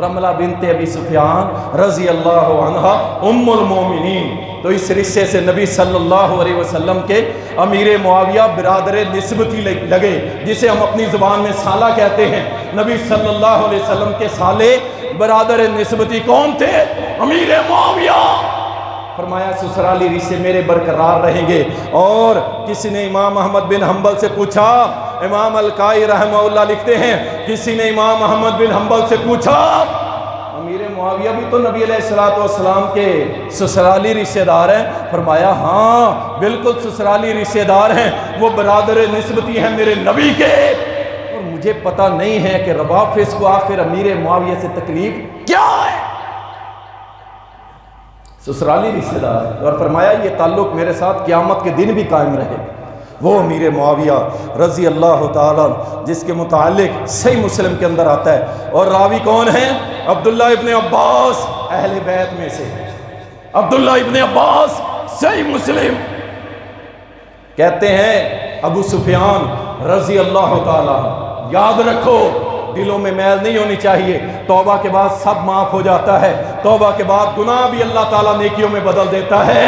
S2: رملہ بنت ابی سفیان رضی اللہ عنہ ام المومنین. تو اس رشتے سے نبی صلی اللہ علیہ وسلم کے امیر معاویہ برادر نسبتی لگے، جسے ہم اپنی زبان میں سالہ کہتے ہیں. نبی صلی اللہ علیہ وسلم کے سالے برادر نسبتی کون تھے؟ امیر معاویہ. فرمایا سسرالی رشتے میرے برقرار رہیں گے. اور کسی نے امام احمد بن حنبل سے پوچھا، امام القائی رحمہ اللہ لکھتے ہیں کسی نے امام احمد بن حنبل سے پوچھا امیر معاویہ بھی تو نبی علیہ السلام کے سسرالی رشتے دار ہیں؟ فرمایا ہاں بالکل سسرالی رشتے دار ہیں، وہ برادر نسبتی ہیں میرے نبی کے. اور مجھے پتہ نہیں ہے کہ روافظ کو آخر امیر معاویہ سے تکلیف کیا ہے. سسرالی رشتے دار ہے. اور فرمایا یہ تعلق میرے ساتھ قیامت کے دن بھی قائم رہے. وہ امیر معاویہ رضی اللہ تعالیٰ جس کے متعلق صحیح مسلم کے اندر آتا ہے، اور راوی کون ہیں؟ عبداللہ ابن عباس، اہل بیت میں سے عبداللہ ابن عباس. صحیح مسلم کہتے ہیں ابو سفیان رضی اللہ تعالیٰ. یاد رکھو دلوں میں میل نہیں ہونی چاہیے. توبہ کے بعد سب معاف ہو جاتا ہے، توبہ کے بعد گناہ بھی اللہ تعالیٰ نیکیوں میں بدل دیتا ہے.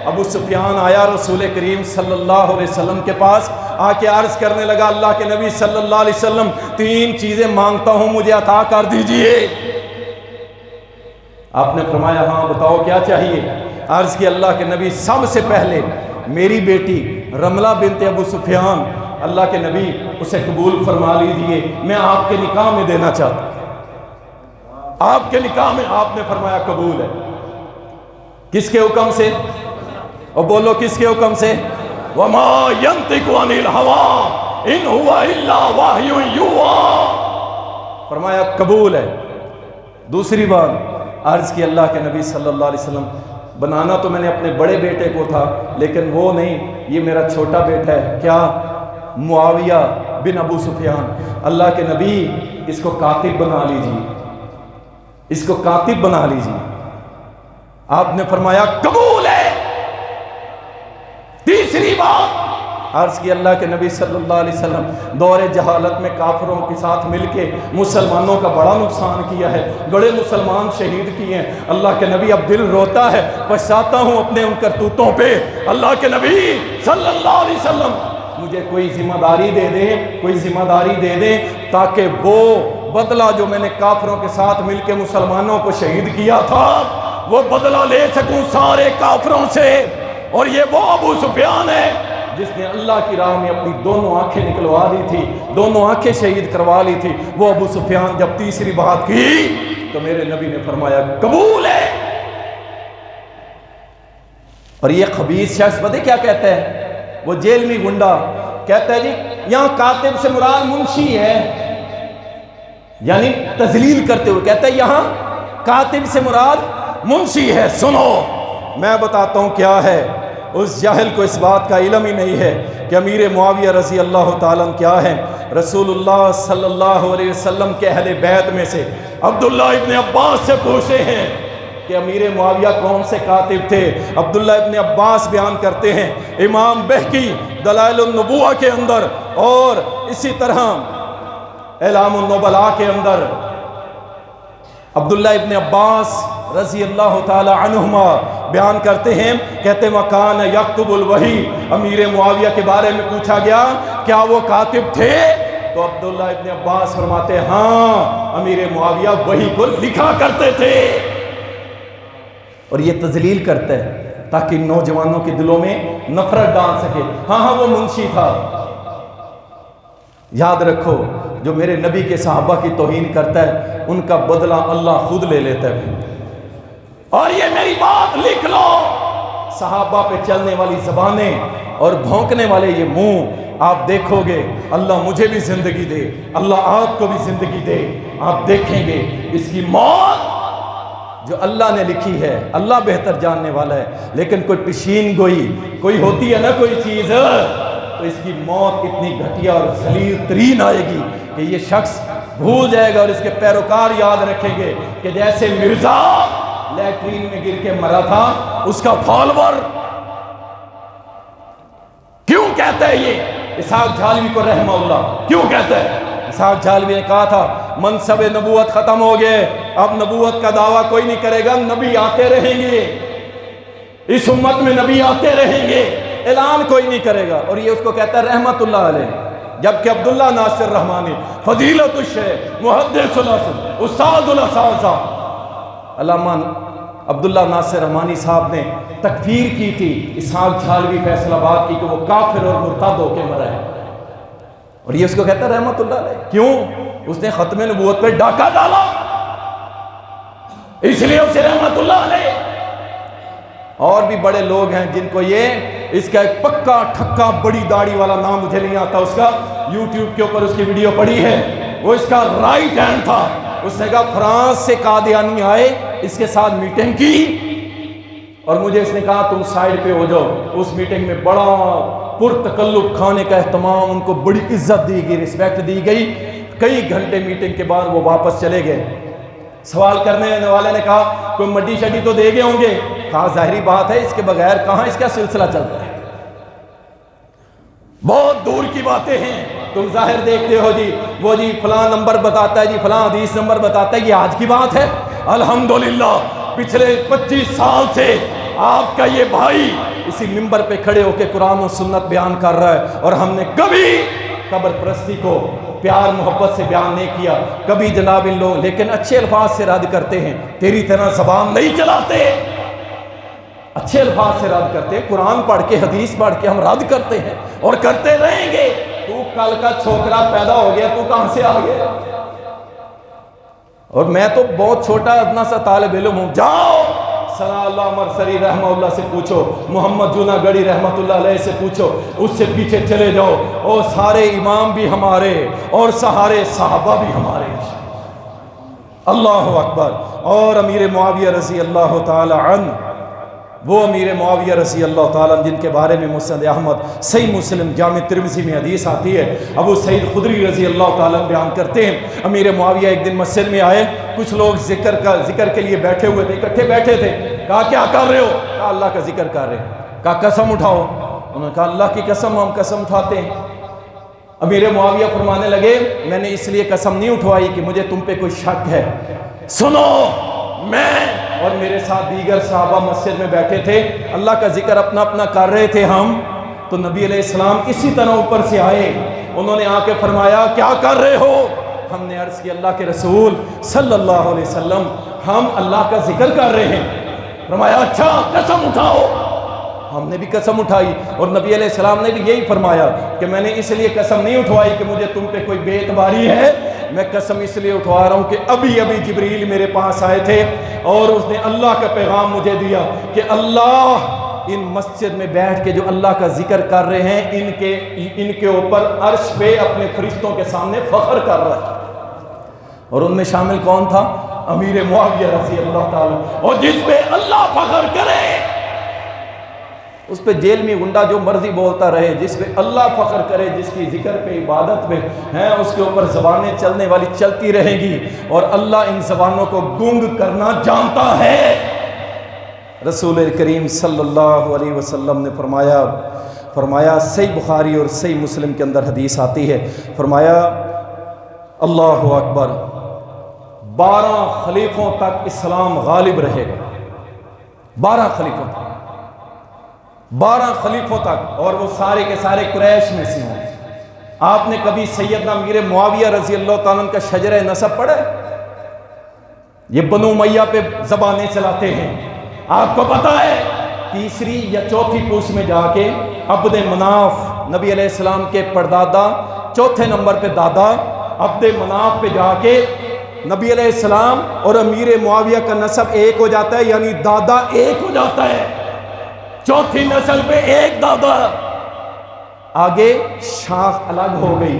S2: ابو سفیان آیا رسول کریم صلی اللہ علیہ وسلم کے پاس، آ کے عرض کرنے لگا اللہ کے نبی صلی اللہ علیہ وسلم 3 چیزیں مانگتا ہوں مجھے عطا کر دیجئے. آپ نے فرمایا ہاں بتاؤ کیا چاہیے. عرض کی اللہ کے نبی سب سے پہلے میری بیٹی رملہ بنت ابو سفیان، اللہ کے نبی اسے قبول فرما لیجئے، میں آپ کے نکاح میں دینا چاہتا ہوں. آپ کے نکاح میں. آپ نے فرمایا قبول ہے. کس کے حکم سے؟ اور بولو کس کے حکم سے؟ وَمَا يَنْطِقُ عَنِ الْهَوَىٰ إِنْ هُوَ إِلَّا وَحْيٌ يُوحَىٰ. فرمایا قبول ہے. دوسری بات عرض کی اللہ کے نبی صلی اللہ علیہ وسلم بنانا تو میں نے اپنے بڑے بیٹے کو تھا، لیکن وہ نہیں، یہ میرا چھوٹا بیٹا ہے. کیا؟ معاویہ بن ابو سفیان. اللہ کے نبی اس کو کاتب بنا لیجیے، اس کو کاتب بنا لیجیے. آپ نے فرمایا قبول ہے. تیسری بات عرض کی اللہ کے نبی صلی اللہ علیہ وسلم دور جہالت میں کافروں کے ساتھ مل کے مسلمانوں کا بڑا نقصان کیا ہے، بڑے مسلمان شہید کیے ہیں. اللہ کے نبی اب دل روتا ہے، پچھتاتا ہوں اپنے ان کرتوتوں پہ. اللہ کے نبی صلی اللہ علیہ وسلم مجھے کوئی ذمہ داری دے دیں، کوئی ذمہ داری دے دیں تاکہ وہ بدلہ جو میں نے کافروں کے ساتھ مل کے مسلمانوں کو شہید کیا تھا وہ بدلہ لے سکوں سارے کافروں سے. اور یہ وہ ابو سفیان ہے جس نے اللہ کی راہ میں اپنی دونوں آنکھیں نکلوا لی تھی، دونوں آنکھیں شہید کروا لی تھی. وہ ابو سفیان جب تیسری بات کی تو میرے نبی نے فرمایا قبول ہے. اور یہ خبیث شخص پتہ کیا کہتا ہے؟ وہ جیل میں گنڈا کہتا ہے جی یہاں کاتب سے مراد منشی ہے، یعنی تذلیل کرتے ہوئے کہتا ہے یہاں کاتب سے مراد منشی ہے۔ سنو میں بتاتا ہوں کیا ہے، اس جاہل کو اس بات کا علم ہی نہیں ہے کہ امیر معاویہ رضی اللہ تعالیٰ کیا ہیں۔ رسول اللہ صلی اللہ علیہ وسلم کے اہل بیت میں سے عبداللہ ابن عباس سے پوچھے ہیں کہ امیر معاویہ کون سے کاتب تھے۔ عبداللہ ابن عباس بیان کرتے ہیں، امام بہقی دلائل النبوہ کے اندر اور اسی طرح اعلام النبلاء کے اندر عبداللہ ابن عباس رضی اللہ تعالی عنہما بیان کرتے ہیں، کہتے ہیں وَكَانَ يَكْتُبُ الْوَحِيَّ، امیر معاویہ کے بارے میں پوچھا گیا کیا وہ کاتب تھے؟ تو عبداللہ ابن عباس فرماتے ہیں ہاں، امیر معاویہ وحی کو لکھا کرتے تھے۔ اور یہ تذلیل کرتا ہے تاکہ نوجوانوں کے دلوں میں نفرت ڈال سکے۔ ہاں وہ منشی تھا۔ یاد رکھو جو میرے نبی کے صحابہ کی توہین کرتا ہے ان کا بدلہ اللہ خود لے لیتا ہے۔ اور یہ میری بات لکھ لو، صحابہ پہ چلنے والی زبانیں اور بھونکنے والے یہ منہ آپ دیکھو گے، اللہ مجھے بھی زندگی دے، اللہ آپ کو بھی زندگی دے، آپ دیکھیں گے اس کی موت جو اللہ نے لکھی ہے اللہ بہتر جاننے والا ہے، لیکن کوئی پیشین گوئی کوئی ہوتی ہے نا کوئی چیز، تو اس کی موت اتنی گھٹیا اور ذلیل ترین آئے گی کہ یہ شخص بھول جائے گا اور اس کے پیروکار یاد رکھیں گے کہ جیسے مرزا لیٹرین میں گر کے مرا تھا اس کا فالوور کیوں کہتا ہے یہ اسحاق جھالوی کو رحمہ اللہ کیوں کہتا ہے؟ اسحاق جھالوی نے کہا تھا منصب نبوت ختم ہو گئے، اب نبوت کا دعویٰ کوئی نہیں کرے گا، نبی آتے رہیں گے، اس امت میں نبی آتے رہیں گے، اعلان کوئی نہیں کرے گا۔ اور یہ اس کو کہتا ہے رحمت اللہ علیہ، جبکہ عبداللہ ناصر رحمانی فضیلت الشیخ محدث الاسد استاد الاساتذہ علامہ عبداللہ ناصر رحمانی صاحب نے تکفیر کی تھی اسحاق جھالوی فیصل آباد کی کہ وہ کافر اور مرتد ہو کے مرا ہے، اور یہ اس کو کہتا ہے رحمت اللہ علیہ۔ کیوں؟ اس نے ختم نبوت پہ ڈاکہ ڈالا، اس لیے اسے رحمت اللہ علیہ۔ اور بھی بڑے لوگ ہیں جن کو یہ اس کا ایک پکا ٹھکا بڑی داڑھی والا نام مجھے نہیں آتا، اس کا یوٹیوب کے اوپر اس کی ویڈیو پڑی ہے، وہ اس کا رائٹ ہینڈ تھا۔ اس نے کہا فرانس سے قادیانی آئے، اس کے ساتھ میٹنگ کی اور مجھے اس نے کہا تم سائیڈ پہ ہو جاؤ۔ اس میٹنگ میں بڑا پرتکلف کھانے کا اہتمام، ان کو بڑی عزت دی گئی، رسپیکٹ دی گئی۔ کئی گھنٹے میٹنگ کے بعد وہ واپس چلے گئے۔ سوال کرنے والے نے کہا کوئی مڈی شڈی تو دے گئے ہوں گے؟ کہا ظاہری بات ہے اس کے بغیر کہاں اس کا سلسلہ چلتا ہے، بہت دور کی باتیں ہیں، تم ظاہر دیکھتے ہو جی، وہ جی فلاں نمبر بتاتا ہے، جی فلاں حدیث نمبر بتاتا ہے، یہ آج کی بات ہے؟ الحمدللہ پچھلے 25 سال سے آپ کا یہ بھائی اسی منبر پہ کھڑے ہو کے قرآن و سنت بیان کر رہا ہے، اور ہم نے کبھی قبر پرستی کو پیار محبت سے بیان نہیں کیا، کبھی جناب ان لوگ لیکن اچھے الفاظ سے رد کرتے ہیں، تیری طرح زبان نہیں چلاتے، اچھے الفاظ سے رد کرتے ہیں، قرآن پڑھ کے حدیث پڑھ کے ہم رد کرتے ہیں اور کرتے رہیں گے۔ تو کل کا چھوکرا پیدا ہو گیا، تو کہاں سے آ گیا؟ اور میں تو بہت چھوٹا ادنا سا طالب علم ہوں، جاؤ ثناء اللہ مرسری رحمہ اللہ سے پوچھو، محمد جونا گڑی رحمت اللہ علیہ سے پوچھو، اس سے پیچھے چلے جاؤ، اور سارے امام بھی ہمارے اور سارے صحابہ بھی ہمارے، اللہ اکبر۔ اور امیر معاویہ رضی اللہ تعالی عنہ، وہ امیر معاویہ رضی اللہ تعالیٰ جن کے بارے میں مسند احمد صحیح مسلم جامع ترمذی میں حدیث آتی ہے، ابو سعید خدری رضی اللہ تعالیٰ بیان کرتے ہیں امیر معاویہ ایک دن مسجد میں آئے، کچھ لوگ ذکر کے لیے بیٹھے ہوئے تھے، اکٹھے بیٹھے تھے، کہا کیا کر رہے ہو؟ کہا اللہ کا ذکر کر رہے ہیں۔ کہا قسم اٹھاؤ؟ انہوں نے کہا اللہ کی قسم، ہم قسم اٹھاتے ہیں۔ امیر معاویہ فرمانے لگے میں نے اس لیے قسم نہیں اٹھوائی کہ مجھے تم پہ کوئی شک ہے، سنو میں اور میرے ساتھ دیگر صحابہ مسجد میں بیٹھے تھے، اللہ کا ذکر اپنا اپنا کر رہے تھے ہم، تو نبی علیہ السلام اسی طرح اوپر سے آئے، انہوں نے آ کے فرمایا کیا کر رہے ہو؟ ہم نے عرض کی اللہ کے رسول صلی اللہ علیہ وسلم ہم اللہ کا ذکر کر رہے ہیں۔ فرمایا اچھا قسم اٹھاؤ؟ ہم نے بھی قسم اٹھائی، اور نبی علیہ السلام نے بھی یہی فرمایا کہ میں نے اس لیے قسم نہیں اٹھوائی کہ مجھے تم پہ کوئی بے اعتباری ہے، میں قسم اس لیے اٹھوا رہا ہوں کہ ابھی جبریل میرے پاس آئے تھے اور اس نے اللہ کا پیغام مجھے دیا کہ اللہ ان مسجد میں بیٹھ کے جو اللہ کا ذکر کر رہے ہیں ان کے اوپر عرش پہ اپنے فرشتوں کے سامنے فخر کر رہا ہے، اور ان میں شامل کون تھا؟ امیر معاویہ رضی اللہ تعالیٰ، اور جس پہ اللہ فخر کرے اس پہ جیل میں گنڈا جو مرضی بولتا رہے، جس پہ اللہ فخر کرے، جس کی ذکر پہ عبادت پہ ہیں، اس کے اوپر زبانیں چلنے والی چلتی رہیں گی، اور اللہ ان زبانوں کو گنگ کرنا جانتا ہے۔ رسول کریم صلی اللہ علیہ وسلم نے فرمایا صحیح بخاری اور صحیح مسلم کے اندر حدیث آتی ہے، فرمایا اللہ اکبر، 12 خلیفوں تک اسلام غالب رہے گا، 12 خلیفوں تک، 12 خلیفوں تک، اور وہ سارے کے سارے قریش میں سے ہوں۔ آپ نے کبھی سیدنا امیر معاویہ رضی اللہ تعالیٰ کا شجرہ نسب پڑھا ہے؟ یہ بنو امیہ پہ زبانیں چلاتے ہیں۔ آپ کو پتا ہے تیسری یا چوتھی پوچھ میں جا کے عبد مناف، نبی علیہ السلام کے پردادا، چوتھے نمبر پہ دادا عبد مناف پہ جا کے نبی علیہ السلام اور امیر معاویہ کا نسب ایک ہو جاتا ہے، یعنی دادا ایک ہو جاتا ہے، چوتھی نسل پہ ایک دادا، آگے شاخ الگ ہو گئی،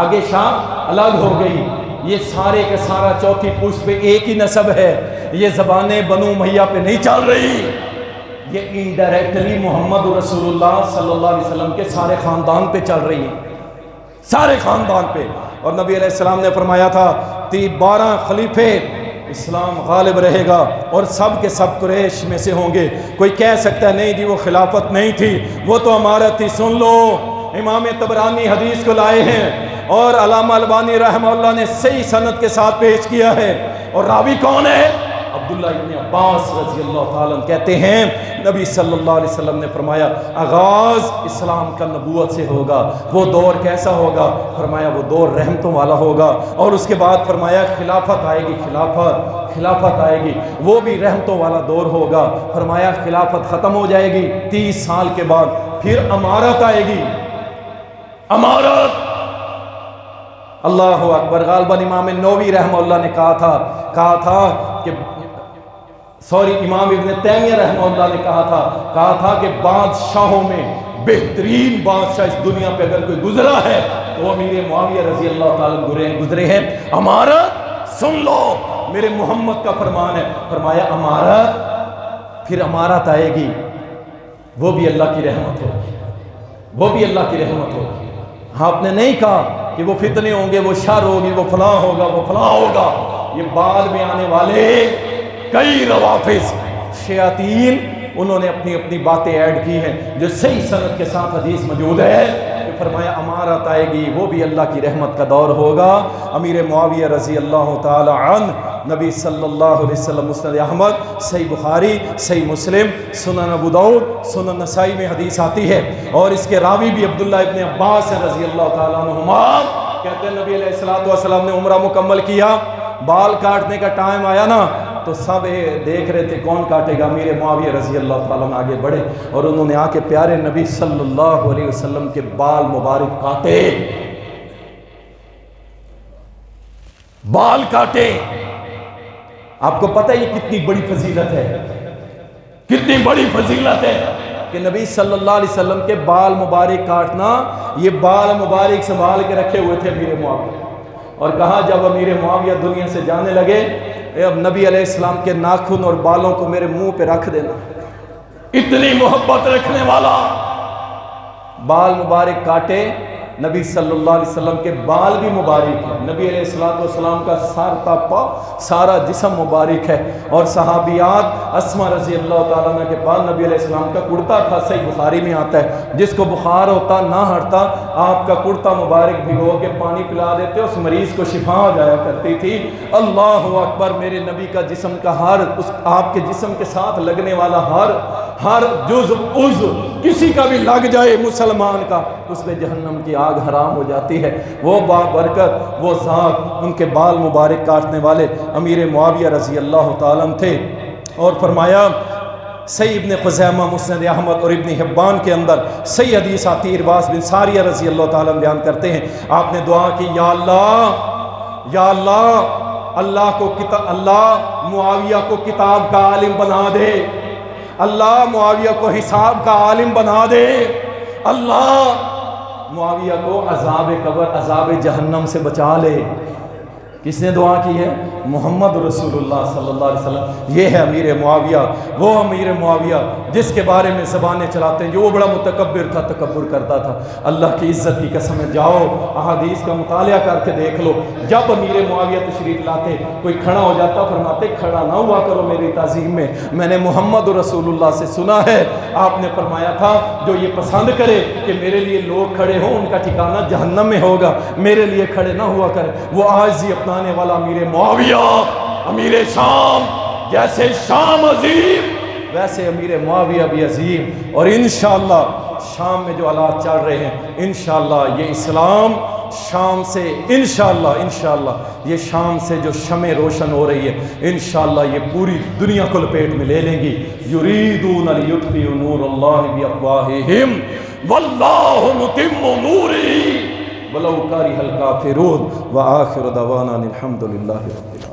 S2: آگے شاخ الگ ہو گئی، یہ سارے کے سارا چوتھی پشت پہ ایک ہی نسب ہے۔ یہ زبانیں بنو امیہ پہ نہیں چل رہی، یہ انڈائریکٹلی محمد رسول اللہ صلی اللہ علیہ وسلم کے سارے خاندان پہ چل رہی ہیں، سارے خاندان پہ۔ اور نبی علیہ السلام نے فرمایا تھا 12 خلیفے اسلام غالب رہے گا، اور سب کے سب قریش میں سے ہوں گے۔ کوئی کہہ سکتا ہے نہیں جی وہ خلافت نہیں تھی، وہ تو امارت تھی۔ سن لو، امام طبرانی حدیث کو لائے ہیں، اور علامہ البانی رحمہ اللہ نے صحیح سند کے ساتھ پیش کیا ہے، اور راوی کون ہے؟ عبداللہ ابن عباس رضی اللہ تعالیٰ کہتے ہیں نبی صلی اللہ علیہ وسلم نے فرمایا آغاز اسلام کا نبوت سے ہوگا۔ وہ دور کیسا ہوگا؟ فرمایا وہ دور رحمتوں والا ہوگا، اور اس کے بعد فرمایا خلافت آئے گی، خلافت آئے گی، وہ بھی رحمتوں والا دور ہوگا۔ فرمایا خلافت ختم ہو جائے گی 30 سال کے بعد، پھر امارت آئے گی، امارت۔ اللہ اکبر۔ غالباً امام نووی رحمہ اللہ نے کہا تھا کہ امام ابن تیمیہ رحمہ اللہ نے کہا تھا کہ بادشاہوں میں بہترین بادشاہ اس دنیا پہ اگر کوئی گزرا ہے تو وہ امیر معاویہ رضی اللہ تعالیٰ گزرے ہیں۔ امارت سن لو، میرے محمد کا فرمان ہے، فرمایا امارت، پھر امارت آئے گی، وہ بھی اللہ کی رحمت ہوگی، وہ بھی اللہ کی رحمت ہوگی۔ آپ نے نہیں کہا کہ وہ فتنے ہوں گے، وہ شر ہوگی، وہ فلاں ہوگا، وہ فلاں ہوگا۔ یہ بعد میں آنے والے کئی روافظ شیاطین، انہوں نے اپنی اپنی باتیں ایڈ کی ہیں جو صحیح سند کے ساتھ حدیث موجود ہے کہ فرمایا امارت آئے گی، وہ بھی اللہ کی رحمت کا دور ہوگا۔ امیر معاویہ رضی اللہ تعالی عنہ، نبی صلی اللہ علیہ وسلم، مسند احمد، صحیح بخاری، صحیح مسلم، سنن ابو داؤد، سنن نسائی میں حدیث آتی ہے، اور اس کے راوی بھی عبداللہ ابن عباس رضی اللہ تعالیٰ عنہما کہتے ہیں نبی علیہ السلام نے عمرہ مکمل کیا، بال کاٹنے کا ٹائم آیا نا تو سب دیکھ رہے تھے کون کاٹے گا۔ امیر معاویہ رضی اللہ تعالیٰ عنہ آگے بڑھے، اور انہوں نے آ کے پیارے نبی صلی اللہ علیہ وسلم کے بال مبارک کاٹے، بال کاٹے۔ آپ کو پتہ ہے یہ کتنی بڑی فضیلت ہے، کتنی بڑی فضیلت ہے کہ نبی صلی اللہ علیہ وسلم کے بال مبارک کاٹنا۔ یہ بال مبارک سنبھال کے رکھے ہوئے تھے امیر معاویہ، اور کہا جب امیر معاویہ دنیا سے جانے لگے، اب نبی علیہ السلام کے ناخن اور بالوں کو میرے منہ پہ رکھ دینا۔ اتنی محبت رکھنے والا، بال مبارک کاٹے۔ نبی صلی اللہ علیہ وسلم کے بال بھی مبارک ہیں، نبی علیہ السلام کا سر تا پا سارا جسم مبارک ہے، اور صحابیات اسما رضی اللہ تعالیٰ عنہ کے پاس نبی علیہ السلام کا کرتا تھا، صحیح بخاری میں آتا ہے، جس کو بخار ہوتا نہ ہٹتا آپ کا کرتا مبارک بھگو کے پانی پلا دیتے، اس مریض کو شفا ہو جایا کرتی تھی۔ اللہ اکبر۔ میرے نبی کا جسم کا آپ کے جسم کے ساتھ لگنے والا ہر جزء عضو کسی کا بھی لگ جائے مسلمان کا، اس میں جہنم کی آگ حرام ہو جاتی ہے۔ وہ بابرکت، وہ ذات، ان کے بال مبارک کاٹنے والے امیر معاویہ رضی اللہ تعالیٰ عنہ تھے۔ اور فرمایا صحیح ابن خزیمہ، مسند احمد اور ابن حبان کے اندر صحیح حدیث آتی ہے، عرباض بن ساریہ رضی اللہ تعالیٰ عنہ بیان کرتے ہیں، آپ نے دعا کی، یا اللہ، اللہ معاویہ کو کتاب کا عالم بنا دے، اللہ معاویہ کو حساب کا عالم بنا دے، اللہ معاویہ کو عذاب قبر، عذاب جہنم سے بچا لے۔ کس نے دعا کی ہے؟ محمد رسول اللہ صلی اللہ علیہ وسلم، یہ ہے امیر معاویہ، وہ امیر معاویہ جس کے بارے میں زبانیں چلاتے ہیں جو وہ بڑا متکبر تھا، تکبر کرتا تھا۔ اللہ کی عزت کی قسم ہے، جاؤ احادیث کا مطالعہ کر کے دیکھ لو، جب امیر معاویہ تشریف لاتے کوئی کھڑا ہو جاتا، فرماتے کھڑا نہ ہوا کرو میری تعظیم میں نے محمد رسول اللہ سے سنا ہے، آپ نے فرمایا تھا جو یہ پسند کرے کہ میرے لیے لوگ کھڑے ہوں ان کا ٹھکانہ جہنم میں ہوگا، میرے لیے کھڑے نہ ہوا کرے۔ وہ عاجزی اپنانے والا امیر معاویہ، امیر شام، جیسے شام عظیم ویسے امیر معاویہ بھی عظیم، اور انشاءاللہ شام میں جو حالات چل رہے ہیں انشاءاللہ یہ اسلام شام سے انشاءاللہ یہ شام سے جو شمع روشن ہو رہی ہے انشاءاللہ یہ پوری دنیا کو لپیٹ میں لے لیں گی۔ یریدون لیطفئوا نور اللہ بافواہہم واللہ متم نورہ ولو کرہ الکافرون وآخر دعوانا الحمد للہ رب العالمین۔